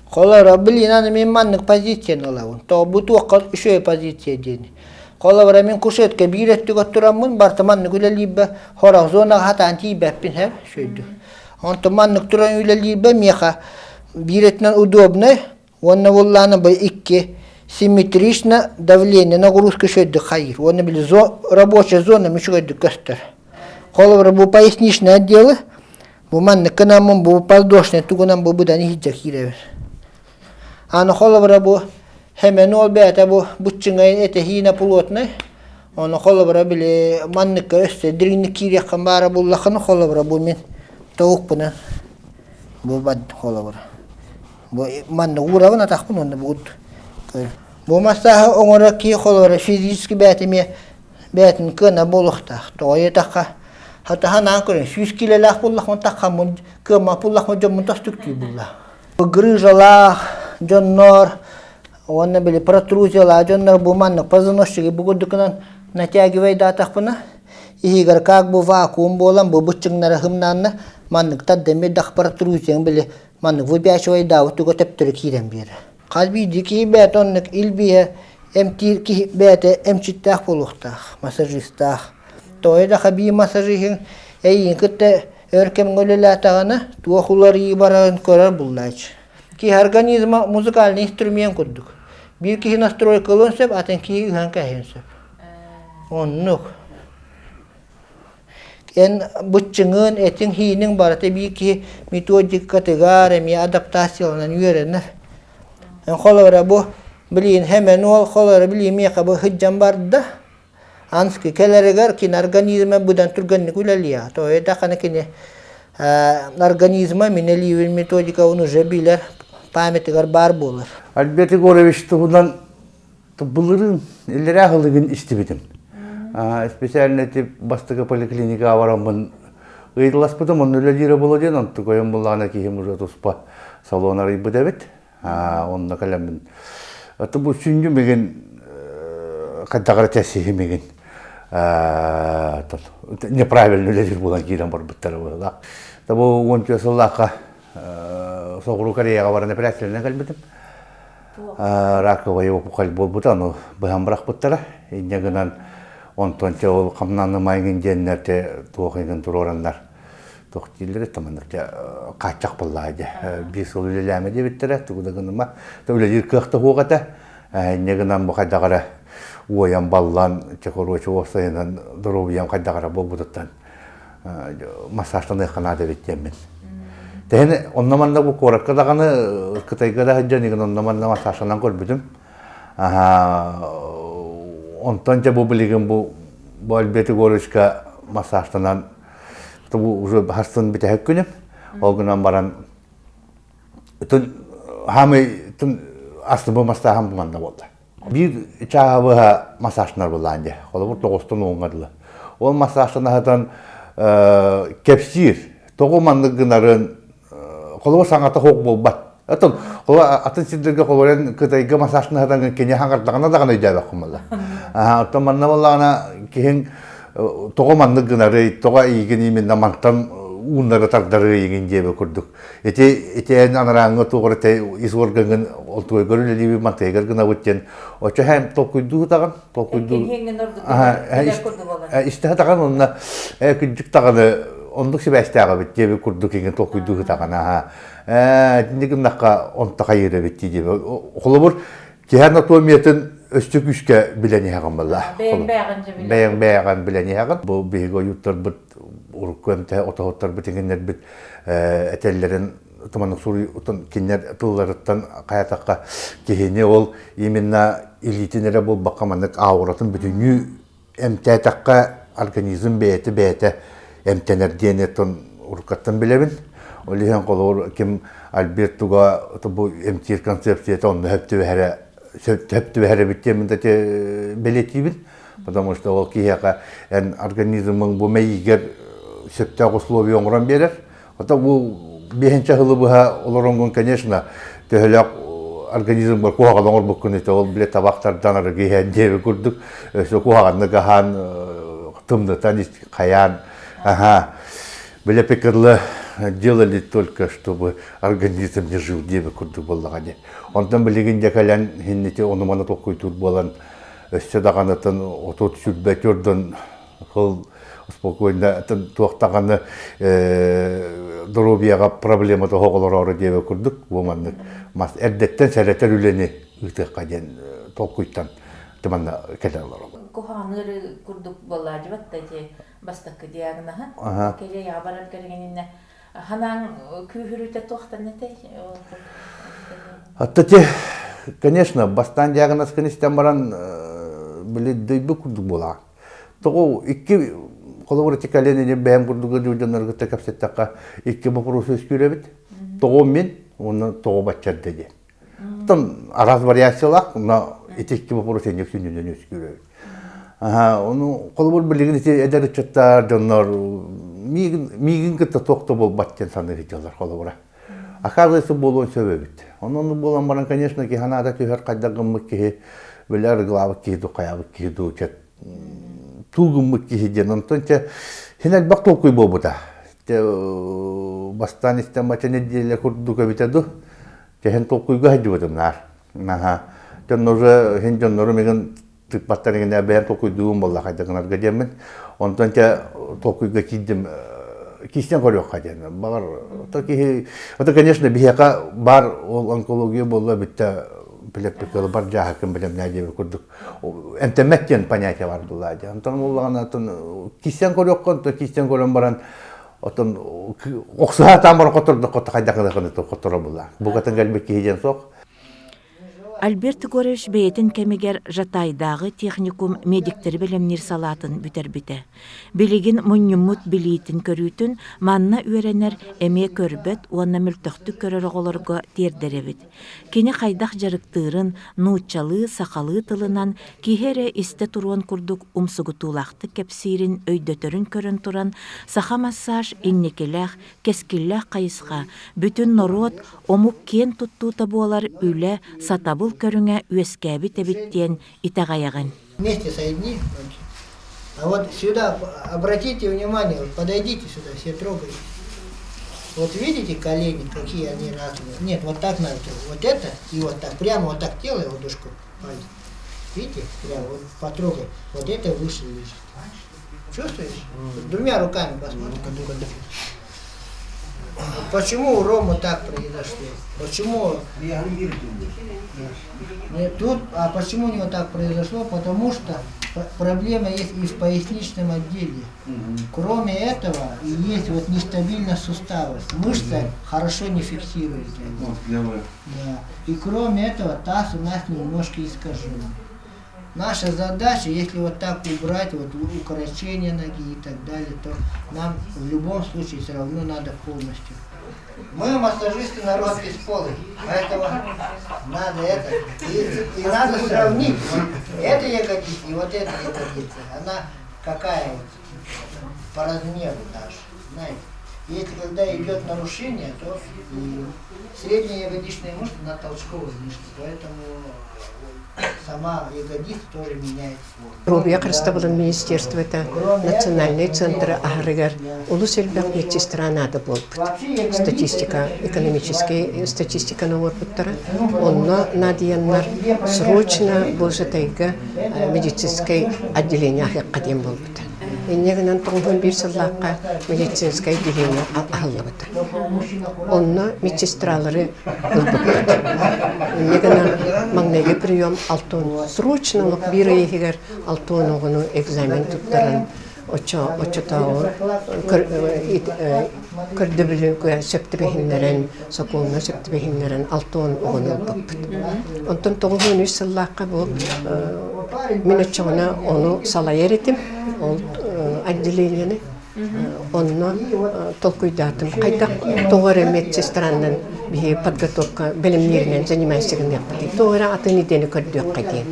Колора билин аны мен маннык позицияны алабын. То бу туакка үшөй позиция дени. Колора мен кушетке бииреттиге тураммын, барты маннык үлелибе хорак зонага хатан тийбеппин хэв шөйдү. Онто маннык туран үлелибе меха бииреттен удобный, онна булланы бы икки симметрично давление нагрузка шөйдү хайыр. Онна били рабочая зона мишөйдү көстөр. Колора бу поясничный отделы, бу маннык кынамын, бу подвздошный тугунан бу будан хиджа хиребер. Аны холобра бу hemen ol beta bu butçingayın ete hina pulotnay. Onu холобра bile manныk öste dirini kiryak kambara bullakını холобра bu men tavuk buna. Bu bad холобра. Bu manны uğravın atak bunu onda bu. Bu masaha onora ki холобра fiziski betimi betin kına bulukta. Toya taka hatta hanan kırın 100 kilolar bullakın takamın kıma bullakın camın tastıktı bullah. Bu gırıcalar Джоннор, он были протрузила, Джоннор буманно позвоночники бугудукнан натягивает датахпана. Игр как бы вакуум болам, бубуччингнара хымнанна, маннык таддеме дах протрузияң были, маннык выбячивает да, вот туго тептүрү кирен бери. Калбиди ки бет оннык илбие эмтир ки бете эмчиттах болуктах, массажистах. Тойда хаби массажиһин эйин кытте өркем гөлелатагана, туохулар ибаран көрөр буллач. Ки организма музыкальный инструмент курдук. Bir kişi настройка лонсеп, атын ки үһән кәһенсеп. Оннук. Ен бутчыңын этин хинин барата bir kişi методик категория ми адаптацияланан үйренер. Ен холора бу билин hemen ol холора билин мека бу хыджан барды. Ански келерегер кин организма будан турганны күләлия. То эта кана кине организма минеливин методика он уже билер. Памятыгар бар болар. Альберт Егорович тугунан булырын эллере ахылыгын истибитим. Специально тип бастыгы поликлиника аварамын ыйдылас бутым он үле дире боло ден он тугоем булана кихим уже туспа салонары быдабит. Онна калемин. Аты бу сүнжү меген кадагара тәсихи меген. Неправильно үле дир булан кирен бар буттары була. Табу ончо сыллака Соғыру Кореяға баран операцияларына кәлбетім. Раковая опухоль бол бұта, но бұған бірақ бұттара. Инегінен онтонча ол қамнаны майын деннерде туғайын тұр орандар. Тоқтилері таманырда қачақ боллайды. Бес ол үлеләмі де біттірі, тұғыдығыныма. Үлелер көқті қоғата. Инегінен бұл қайдағара ойан баллан, чекорочы осайынан дұровиян қайдағара бол бұдыттан. Массажтан еқана да беттемін. Тәһәне оннаманда бу коракка даганы Кытайга да хаҗҗанигын оннаманда масашанан көрбүдүм. Онтанча бу билеген бу Альберт Горочка масаштанан бу уже хастын бите хаккүнем. Олгунан баран тун хамы тун асты бу мастахам манда болду. Бир чагы масашнар буланды. Колу бу тогостон оңгадылы. Ол масаштан кепсир тогомандыгынарын Колова саңата хоқ болбат. Атын колова атын сидерге колорен Кытайга масашны хадан кене хаңгардагана дагана идәбә кумалла. Атын манна боллагана киһин тогомандыгынары тога иген имен намантан уннары тардары иген дебе күрдүк. Эте анараңы тогыры те изоргын олтой көрүлели мантайгар гына өттен. Очо һәм токуйду таган, токуйду. Истә таган онна күҗүк таганы ондук себәстәгә бит дебе күрдүк иген токуйду тагана. Динеген накка онта кайры бит дип. Холобур анатомиятын өстүк үскә билени хаган булла. Бәйән билени хаган. Бу бего юттар бит уркөмтә ототтар битегеннәр бит әтәлләрен томаның сури утын киннәр тылларыттан каятакка кехене ол именно элитинере бул бакаманлык ауратын бүтүнү эмтәтакка организм бәйте эмтенерденетон уркаттан билебин. Олихан колор ким Альбертуга бу эмтир концепцияты онны хөптү бәһәре биттеминде те белетибин. Потому что ол кияка организмның бу мейгер сөптәк условия оңран берер. Ата бу бехенче хылы буга олоронгон, конечно, төһөлөк организм бар куаган оңор буккун ите ол биле табактардан ары киһен дебе күрдүк. Өсө куаганны гахан тымды танис каян. Биле пекерлы делали только, чтобы организм не жил, дебе күрдүк боллагане. Онтан билеген декален хиннете онумана токуй тур болан өсө даганатын отот сүрбөтөрдөн хыл спокойно туактаганы здоровьяга проблема тоголорор дебе күрдүк. Буманны мас эрдеттен сәретер үлени ытыкка ден токуйттан тыманна келелер. Куханыр күрдүк боллажы батта же бастакы диагнахан. Келе ябарат кергенинне ханан күйүрүтө токтан эте. Аттате, конечно, бастан диагноз кенестен баран биле дөйбү күрдүк бола. Того икки коловертикалене бәм күрдүгө жөнөргө текапсеттакка икки вопрос өскүрөбүт. Того мен оны того бачар деди. Тон араз вариациялак, но эти вопрос эне күнүнөн өскүрөбүт. Onu kolubur bilgin eder çattar donor migin kıta tokta bol batken sanır hicazlar kolubura. Akarlısı bolon söbebit. Onun bolan baran, конечно, ki hanada tüher kaydagımık ki beler glavık ki dokayavık ki doçat tuğumık ki hicen. Ontonca hinel bak tokuy bobuda. Bastan istemacı nedeniyle kurduka bitedu. Hen tokuy gahdi budumlar. Jonnoru hen jonnoru migin tıkbatlarına ben tokuyduğum bolla kaydagınar gademin. Ondan ki tokuyga kiddim kisten koruyor kademin. Bağır o da, конечно, bihaka bar onkologiya bolla bitti bilepekeli bar jahakim bilem ne diye kurduk. Entemekken понятие var bulladı. Ondan bollağına kisten koruyor kontu kisten koruyan baran otan oksuha tamar koturduk kota kaydagınar kotura bolla. Bu katan gelmek ki hicen sok. Альберт Егорович бейетін кемегер жатайдағы техникум медиктері білімнер салатын бүтер-біті. Білеген мұннымыт білейтін көрітін манна үйренер әме көрбет, уанна мүлтіқті көрір оғылырға тердеревет. Кені қайдақ жарықтырын, нұтчалы, сақалы тылынан кейхері істі тұруан күрдік умсығытулақты кепсирін өйдөтірін көрін тұран, сақа массаж, иннекеләқ, кескілләқ қайысқа, бүтін норот, омук кен тұтту табуалар үйлі сатабыл көріңе үескәбі тәбіттен итағаяғын. Вместе соедини. А вот сюда, обратите внимание, вот подойдите сюда, все трогайте. Вот видите колени, какие они разные? Нет, вот так надо трогать. Вот это и вот так. Прямо вот так делай ладошку. Видите? Прямо вот потрогай. Вот это выше лежит. Чувствуешь? Двумя руками посмотри. Вот почему у Ромы так произошло? Почему? Почему у него так произошло? Потому что проблема есть и в поясничном отделе. Кроме этого, есть вот нестабильность суставов. Мышца хорошо не фиксирует. Да. И кроме этого, таз у нас немножко искажен. Наша задача, если вот так убрать, вот укорочение ноги и так далее, то нам в любом случае все равно надо полностью. Мы массажисты народ бесполый, поэтому надо это. И надо сравнить. Это ягодица и вот эта ягодица. Она какая по размеру даже, знаете. Если когда идет нарушение, то средняя ягодичная мышца на толчковой мышце, поэтому сама ягодица тоже меняет форму. Робия Крастоболон министерство это национальный центр агрегар. Улусельбек медсестра надо был статистика, экономическая статистика на орбитера. Он надеяннар срочно боже тайга медицинское отделение академ был. И негнан тонгон бирсаллакка медицинское отделение аллабыта. Он медсестралары ылбыт. Негнан магнеге прием алтон срочно биры егер алтон огону экзамен туттаран очотау көрдөбүлүгө септебехиннерен соколна септебехиннерен алтон огону ылбыт. Онтон тонгон үсаллакка бу минутчона ону салайеретим ол отделениены онно толкуйдатым кайда тоғыр медсестранын бие подготовка билимнеринен занимайся генепти тоғыра атыны дени көрдөк кайден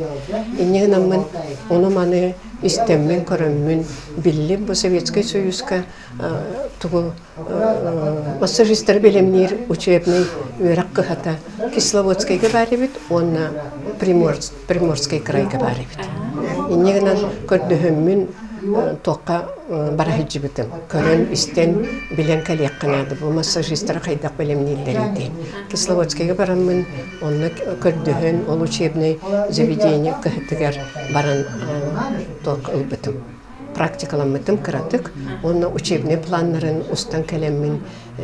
иннегенамын ону маны истеммен көрөммүн биллим бу Советский Союзга тугу массажистер билимнер учебный үрак кыхата Кисловодскайга барыбит онна Приморский крайга барыбит иннегенан көрдөммүн тоққа барахиджибитим көрөн истен билен калиякканады бу массажистер кайдак билемнилдериден Кисловодскайга бараммын онны көрдөһөн ол учебный заведение кыһытыгар баран тоқ ылбытым практикаламмытым кыратык онны учебный планнарын устан калеммин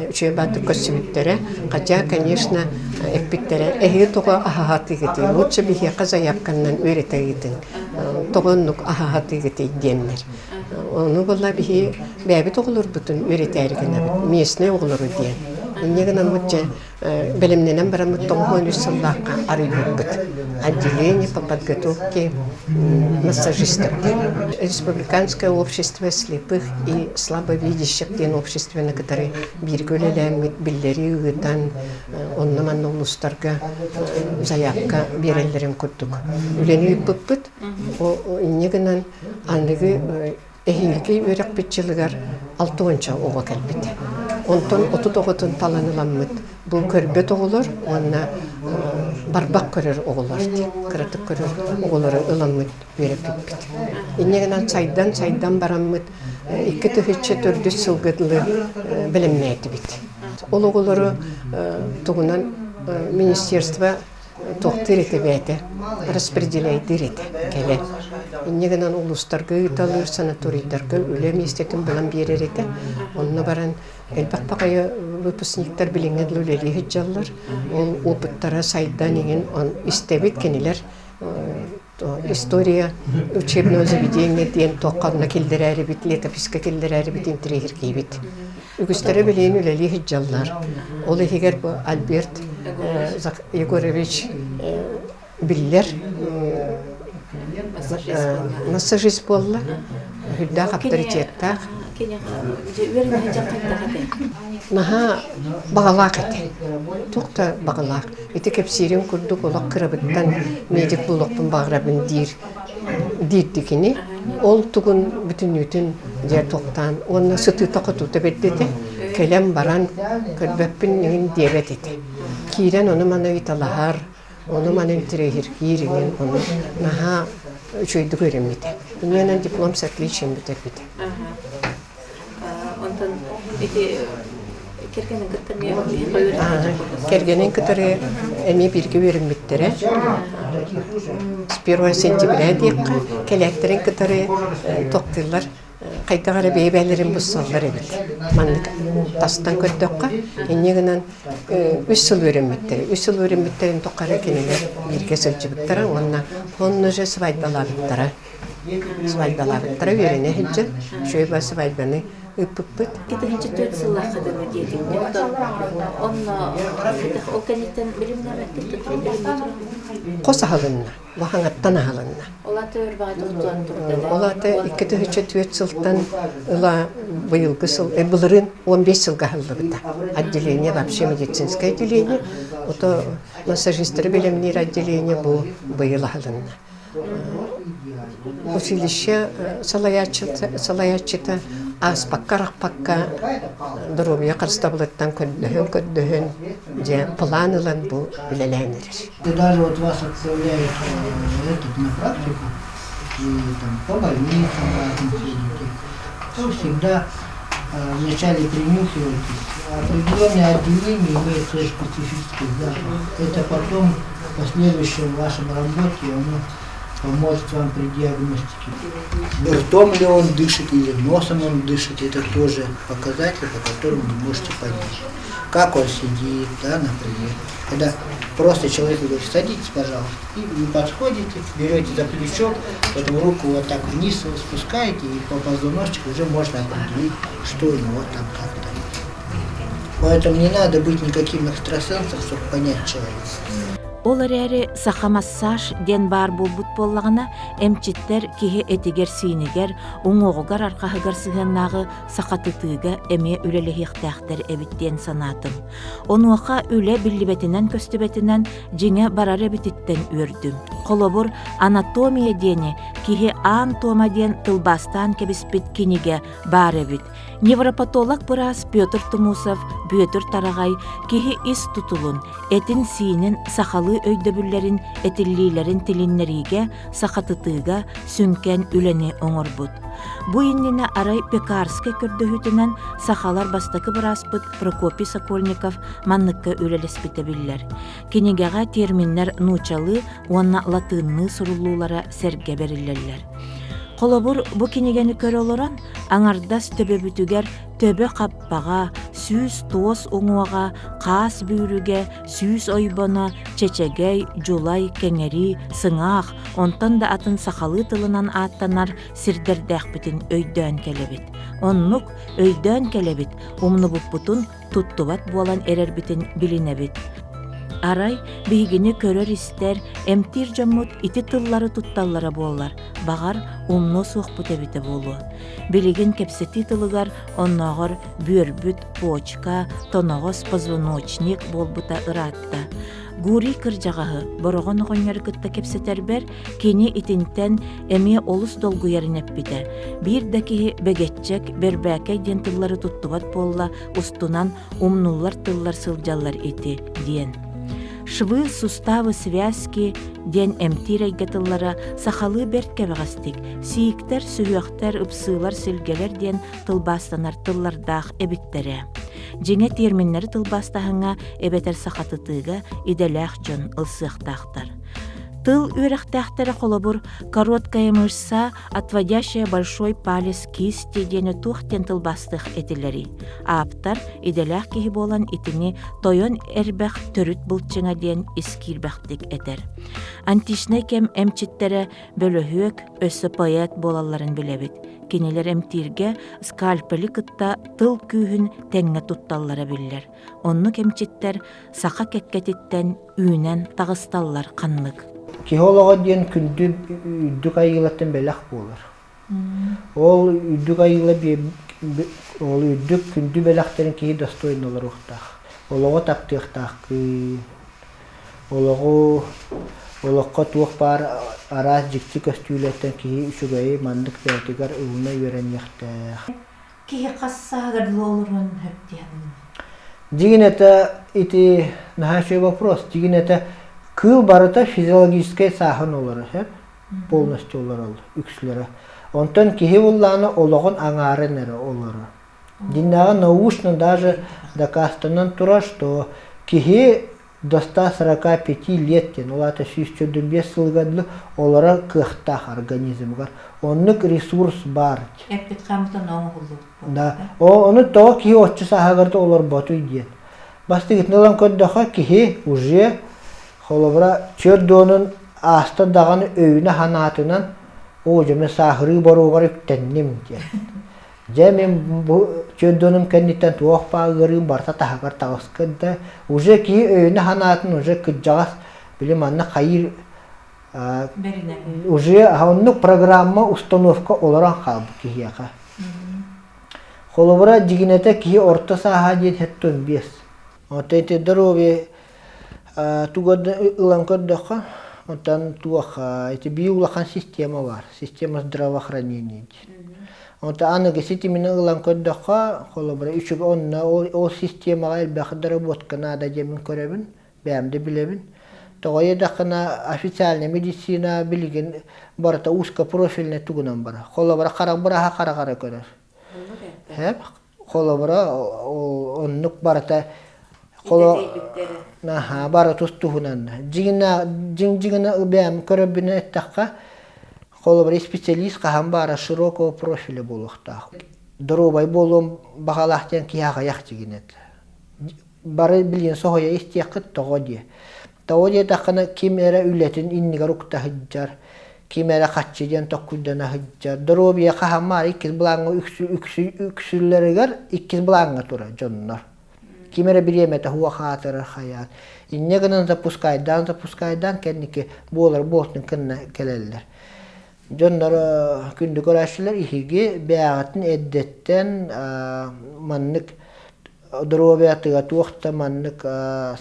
учебаты көсүбүттөрө кача конечно эппиттере эхи тога ахахатыгыти лучше бихе казаяпканнан үйрөтөгүтүн тогоннук ахахатыгыти деннер ону болла бихи бэби тоголор бүтүн үйрөтөрүгүн местный оголору ден негенен муче билимненен барамыт тоңхон үсаллакка арыйбыт отделение по подготовке массажистов. Республиканское общество слепых и слабовидящих ден обществе, на которые биргөлелемит биллери ыгытан оннаман улустарга заявка берелерин курдук. Үлени ыппыт негенен аныгы эхилги өрөк битчилигер 6-нча ого келбит. Онтон 39-тын таланыламмыт. Бул көрбөт оголор, онна барбак көрөр оголор, кыратык көрөр оголору ыламмыт береп бит. Иннегенен сайдан бараммыт, 2-4 сылгыдлы билимнейди бит. Ол оголору тугунан министерство тоқтыр етебәді, распределяйдыр еді, келе. Иннегенен улустарга ыталыр, санаторийдарга өлем естетін білім берер еді. Онны баран элбақ бағайы выпускниктар біліңеді өлелі хеджалар. Ол опыттара сайдан еген истебет кенелер история учебного заведения ден тоққадына келдірәрі бит, летописка келдірәрі бит, интригер кейбет. Үгістері білейін өлелі хеджалар. Ол егер Альберт Егорович биллер массажист болла. Хүлдә авторитетта. Наха багалак ите. Тукта багалак. Ите кепсирин курдук олак кырабыттан медик булукпун баграбын дирдикини. Ол тугун бүтүнүтүн жер токтан онна сыты токотута беддете. Келем баран кырбеппин нин диабет ите. Кирен оны мана италахар, оны манын тирехир кирин, оны наха чөйдү көрөмүтэ. Менен диплом с отличием битербите. Онтон эти кергенин кытыры Кергенин кытыры эми бирге беримиттере. С 1 сентября дикка келектерин кытыры токтылар. Кайтагара бейбелерин буссаллар эбит. Маннык тастан көттөкка энегенен 3 жыл беримиттер. 3 жыл беримиттерин токкара кенелер бирге сылжыбыттара, онна же свадьбалабыттара. Свадьбалабыттара берене хиджи. Шөйба свадьбаны ыппыппыт. Кетенче 4 жылга кадәр дидик. Онна ол кенеттен билимнәр китте. Косахалынна, вахаңаттан ахалынна. Олар төр бай токтон турды. Оларды 2-4 жылдан ыла быйылгы жыл, былырын 15 жылга халлыбыта. Отделение, вообще медицинское отделение. Ото массажисттер билимнер отделение бу быйыл халынна. Училище салаячыта аспакка здоровье карстаблыттан көддөһөн же планылан бу билеләнер. Даже вот вас отправляют на практику, и там по больницам, то всегда вначале принюхивайтесь. Определенное отделение имеет свой специфический запах. Это потом в последующем вашем работе оно поможет вам при диагностике. Ртом ли он дышит или носом он дышит, это тоже показатель, по которому вы можете понять. Как он сидит, да, например. Когда просто человек говорит, садитесь, пожалуйста, и вы подходите, берете за плечо, потом руку вот так вниз спускаете, и по позвоночнику уже можно определить, что у него там как-то. Поэтому не надо быть никаким экстрасенсом, чтобы понять человека. Олар әрі саха массаж ден бар болбут боллағына әмчиттер кеге этигер сийнигер, оңоғығар арқағығар сығаннағы сақатытыға әме үлеліхіқтәқтер әбіттен санатым. Онуақа үле білібетінен көстібетінен жеңе барар әбіттен өрдім. Қолобыр анатомия дені кеге антома ден тылбастан кебіспет кенеге бар әбіт. Невропатолог бұрас Петр Тумусов, Бөтір Тарағай кеге ис тұтылын, әтін сиінін сақалы өйдөбүллерин этиллилерин тилиннериге сақатытыға сүнкен үлені оңорбут. Бу иннене арай Пекарский көрдөһүтүнен сахалар бастакы быраспыт Прокопий Сокольников манныкка үлелеспите биллер. Кенегега терминнер нучалы, уанна латынны сурулуулара серге бериллерлер. Қолобур бу кенегени көрө олоран, аңардас төбө бүтүгер төбө каппага, сүүс тоос оңуага, каас бүүрүге, сүүс ойбона, чечегей, жулай, кеңери, сыңаах, онтон да атын сахалы тылынан аттанар сирдердэх бүтүн өйдөн келебит. Оннук өйдөн келебит, умнубуппутун туттубат болан эрербитин билинебит. Арай бейгini көрөр истер, эмтир жаммут ити тыллары тутталлара боллар, багар умно суохпут эбите болу. Билигин кепсети тылыгар онногор бүйөрбүт, почка, тоногос позвоночник болбута ыратта. Гури кыржагахы борогон оғынер кытта кепсетербер, кени итинтен эме олус долгуярын эппите. Бир даки бегетчек бербәкей ден тыллары туттубат болла, устунан умнуллар тыллар сылжаллар ити, диен. Швы, суставы, связки, ден эмтирейге тыллара сахалы берткебегастик, сийиктер, сүйөктер, ыпсылар, силгелер ден тылбастанар тыллардах эбиттере. Жеңе терминнери тылбастахыңа эбетер сахатытыга иделях жон ылсыктахтар. Тыл үрәхтәхтәре қолабыр короткая мышца, отводящая большой палец кисти дене тухтен тылбастых этилери. Аптар иделях кихи болан итини тойон эрбәх төрүт булчыңа ден искирбәхтик этер. Антишне кем эмчиттере бөлөһүк өссө поэт болаларын билебит. Кинелер эмтирге скальпели кытта тыл күүһүн теңге тутталлара биллер. Онну кемчиттер саха кеккетиттен үүнен тагысталлар канлык. кихолого ден күндү үдүк айылаттан белек болар. Ол үдүк айыла ол үдүк күндү белектерин кихи достойн олар ухтах. Олого таптыктах Олоққа туық бар арас жикти көстүйлеттен кихи үчүгэй мандык бәтигар ылына үйрен яқтақ. Кихи қассағырлы олырын хөптен. Дигин это нахаший вопрос. Дигин это кыл барыта физиологическая сахын олары, полностью олар үксілері. Онтан кихи улланы олоғын аңарын әрі олары. Диннағы научно даже доказаннан тура, что кихи до 145 леттен, олата сүйістірдің 5 сылғадлы олара кықтақ организмгар. Оннык ресурс бар. Әппет қамытын оңғылы. Да. Оны тоға кихи 30 сағағырды олар бату иден. Басты кетнелан көддіға кихи уже холовра чөрдонын аста дағаны өйіні ханатынан оғжымен сағыры баруғар үктеннем ден. Мен бұл чөндөнім кәннеттен туақ бағырым барта тағығар тағысқыда. Уже ки өйіні ханатын уже күджағас білім анна қайыр уже ғаннық программа установка оларан қалды кихияға. Қолыбыра дегенеті ки орта саға ден хеттон бес. Отайты дұрове туғады ұлан көрдіққа, отан туаққа биулақан система бар, система здравоохранения. Онта аныгы сетимini ылан көддіққа, қолы бұра үшігі онына ол системаға әлбәқі доработка нада жемін көребін, бәмді білебін. Тоғайы дақына официальный медицина білген барыта узко профильный туғынан бара. Қолы бұра қарақ бұраға қара-қара көрер. Қолы бұра оннық барыта бары тұс туғынан. Жиңжігіні бәм көребіні әттіққа Қолыбыр специалист қаған бары широкого профиля болуқтақ. Дұрубай болуым бағалақтен кияға яқтеген еді. Бары білген соғая істеқіт тоғоде. Тоғоде тақына кемері үлетін иннігар ұқта хыджар, кемері қатшеден тоққудана хыджар. Дұрубай қаған бары икіз бұлаңға үксілерігер икіз бұлаңға тұра жоннар. Кемері біреметі хуа қатырыр қаян. Иннегінін запускайдан кәнеке болар болсын кінна келелер. Жондар күнді көрәшілер ихиге бәғатын әддеттен маннык дұробиятыға туақта маннык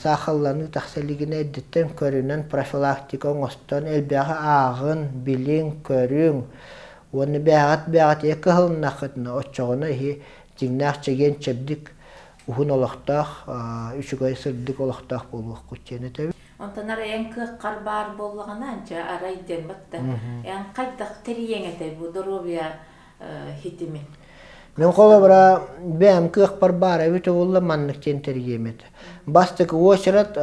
сақалланы тақсалігін әддеттен көрінен профилактика оңыстан әлбәғі ағын, білін, көрін. Оны бәғат екі ғылын нақытына отчағына жеңнақ чеген чәбдік ұхын олықтақ, үшігай сырдық олықтақ болуық көтчені тәбі. Онтан арайын қар бар болғана анча арайден бітті. Ян қайдақ терiyengete bu дұробия хитимен. Мен қолы бұра бәм кық бар өте олы маннықтен терiyemeti. Бастық очерат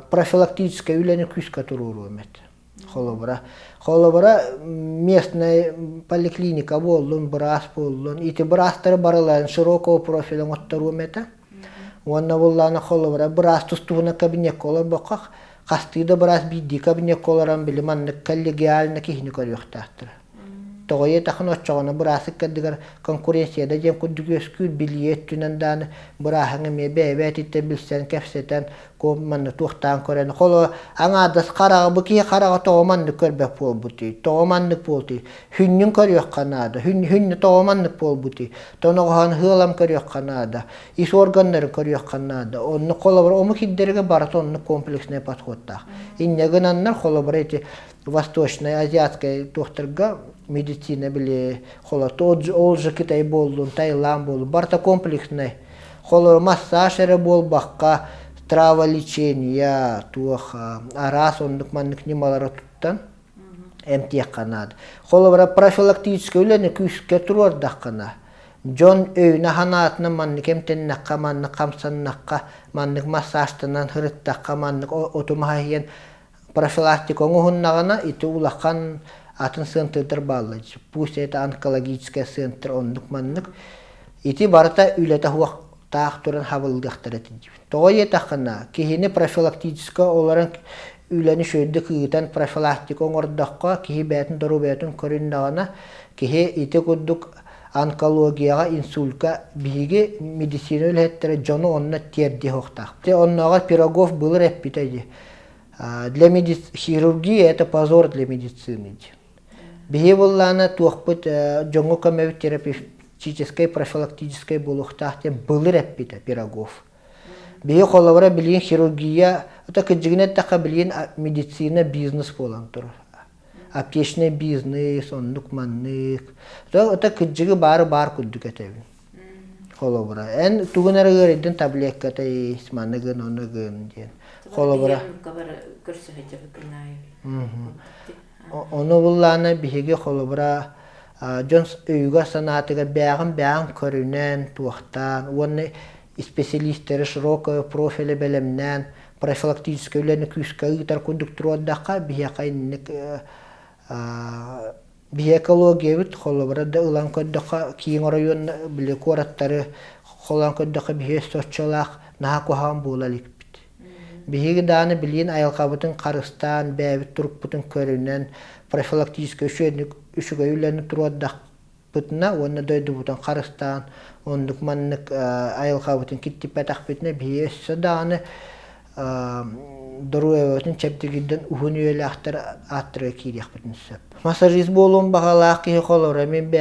профилактическая үйлені күсқа тұруру өмет. Қолы бұра местная поликлиника болдың, бірас болдың. Ити бірастары барылайын широкого профилін оттару өметі. Онна болланы қолы бұра бірас тұстуына кабинет қолар боқақ, қастыйда бірас бидді кабинет қоларан білі маннық коллегиалына кейіні көріқтақтыр. Тоғайы тақын отчағына бірасы кәдігір конкуренцияда жем күдік өскүр білиет түнінданы бірахыңы ме бәйбәтетті білсен кәпсетен көп манны туқтан көрені. Қолы аңадас қарағы бұкей қарағы тоғыманны көрбәк бол бұты, тоғыманны болды. Хүннің көрек қанады, хүнні тоғыманны бол бұты. Тоноған ғылам көрек қанады, ис органнары көрек қанады. Оны қолы бір омы кеддерге барыты оны комплексіне подходтақ. Иннеген аннар қолы бір еті восточная, азиатская тоқтырға медицина біле, қолы ол же Китай болдың, Таиланд болдың, барта комплексный. Қолы массаж әрі бол баққа, траволечения, туық арас, ондық маңнық немалары тұттан, әмтек қанады. Қолы бұра профилактический өлені күйіске тұру ордаққана. Жон өйіні ханатына маңнық әмтеннаққа, маңнық қамсаннаққа, маңнық массажтынан хырыттаққа, маңнық отымағайын профилактика оңығыннағына ити улақан атын центрдер баллы. Пусть это онкологический центр ондық маңнық. Ити барыта үйлеті хуақтақ тұрын хабылдықтар әтін. Тоғай етақына кейіні профилактическа оларын үйлені шөйді күйітен профилактика оңырдаққа кейі бәтін дұру бәтін көріндағына кейі ити күддік онкологияға, инсультқа биге медицина өлеттері жоны онына терді хоқтақ. Оннаға пирогов бұлыр әппітеді. Для хирургии это позор для медицины. Бихи боллана туохпыт жоңго көмөбүт терапевтической профилактической булухтахтен былыр эппите пирогов. Бихи холовара билин хирургия, это кыджигинет така билин медицина бизнес болан тур. Аптечный бизнес, оннук маннык. Это кыджиги бар куддук этебин. Холовара. Эн тугунары гырыдын таблетка тайс маныгын оныгын ден. Холовара. Onu bullana bihigi холобра Джонс үйгө санатыга бягын көрүнен туактан, оны специалисттери широкого профиля белемнен, профилактический үлени күскө ыйтар кондукторуаддака бихакайнник биэкология бит холобра да улан көддөка кийин район биле кораттары холан көддөка бихе соччолак нахакухан булалик. Биһиги дааны билиин айылкабытын Карыстан, бэбит туруппутун көрүнен профилактический үшүгө үлени туруаддакпытына, онна дойдубутун Карыстан, ондук маннык айылкабытын киттиппетакпытына биһи өссө дааны доруэбытын чептигидден ухун үйелі аттыры кириякпытын сөп. Массажист болуун багалаак кихи холора мен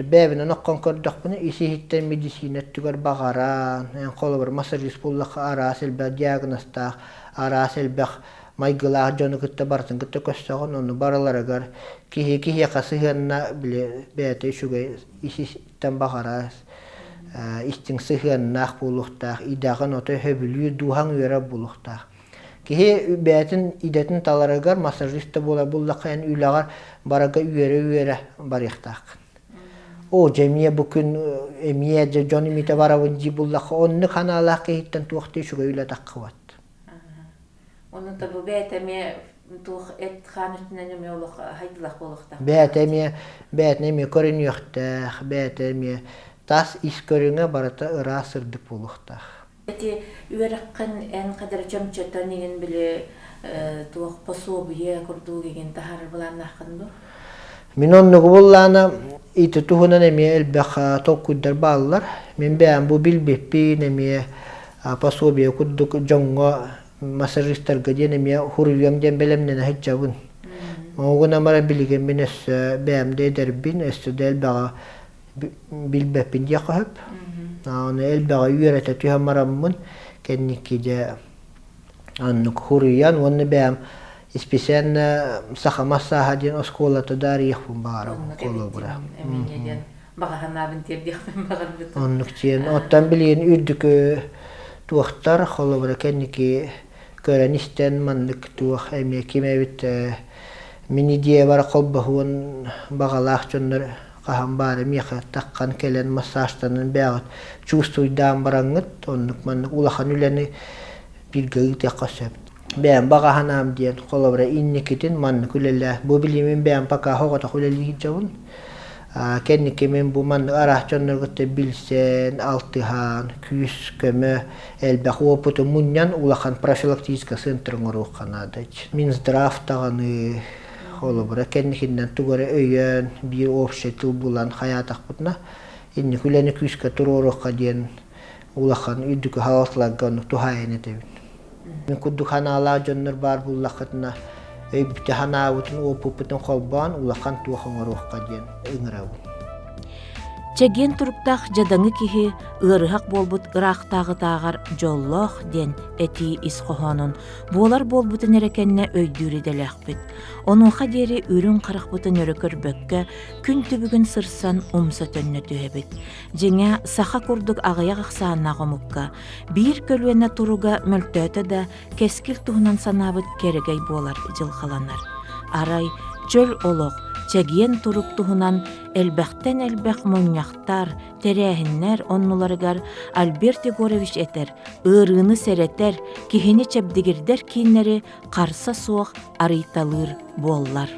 бәбінен оққан көрдіқпіні исихиттен медицина түгір бағаран, қолы бір массажист болдық арас әлбәқ диагностақ, арас әлбәқ майгылақ жоны күтті барсын күтті көстіғын, оны бараларығар кихи қасығынна бәті үшігі исихиттен бағарас, истің сығыннақ болуқтақ, идағын оты хөбілі духан үйері болуқтақ. Кихи бәтін идетін таларығар массажисті бола болдық ән үйлағар бараға үйері барықтақ. О, жемия бүкін эмия жоны мите баравын жибуллақы, онны қаналақ кейттен туақты үшігі үйлі таққыват. Оны табы бәт әме туақ әт қанытынан әме олық хайдылақ болуқтақ? Бәт әме көрін өқтақ, бәт әме тас ис көріңі барата ыра сырдық болуқтақ. Әте үйераққан ән қадар жамчаттан еген біле туақ пособия күрду кеген тахар бұлан аққын бұ? Min onnugu bullana iti tuhunan emiye elbaq tokkuddar ballar. Min beyan bu bilbippi emiye pasobiye kudduk jongo masajistar gadiyen emiye huruyam den belemnene hicjabun. Oğuna mara biligen min es beyan de derbin es de elbağa bilbippin diye kahıp. Onu elbağa üyerete tüha marammun kennikki de annuk huruyan onu beyan İspesen saha masaha diyen oskola tadarih pun bara kolobra. Bağana bin terdik ben bağır bütün. Onluk diyen ottan biliyen ürdük tuğtar kolobra kendiki görenisten manlık tuğ emiye kimevit mini diye var kolbahun bağalaq çönler kaham bara miyaqa takkan kelen masajtanın bağıt çuğstuydan barangıt onluk manlık ulaqan üleni bir gayıt yakasep. Ben baga hanam diyen kolabra innikitin man kulella bu bilimin ben paka hogata kuleli hicavun kenni men bu man arah çonlar gotte bilsen altihan küs kömö elbaq oputu munyan ulakan profilaktiska sentrın ruqanadaç min zdrav tağını kolabra kenni hinden tugore öyön bir ofşetil bulan hayatak butna inni kuleni küska tururuqa diyen ulakan üddükü halatlagan tuhayene tevin. Min kudduk hanala jonnur bar bullaqatna öybüte hanawutun opuputun kolban ulaqan tuğan ruhqa diyen ıngırawu. Çegen turuktaq jadаңы кихи ырыхак болбут ырақтағы тағар жоллох ден эти исқохонун болар болбутын эрекенне өйдүүрі делэхпит. Онуха дери үрін қарақбутын өрөкөр бөккө күн түбігін сырсан умса төннө түһебит. Жеңе саха курдук ағаяқ ақсаанна ғомукка бир көлуэне туруга мөлтөтө да кескил туһунан санабыт керегей болар жылхаланар. Арай чөл олоқ Çegien turuktuğunan elbäqten elbäq moňňaqtar, terähinler onnularıgar Albert Yegorovich eter, ırığını sereter, kihini çebdigirder kinleri qarsa soğuk arıytalır bollar.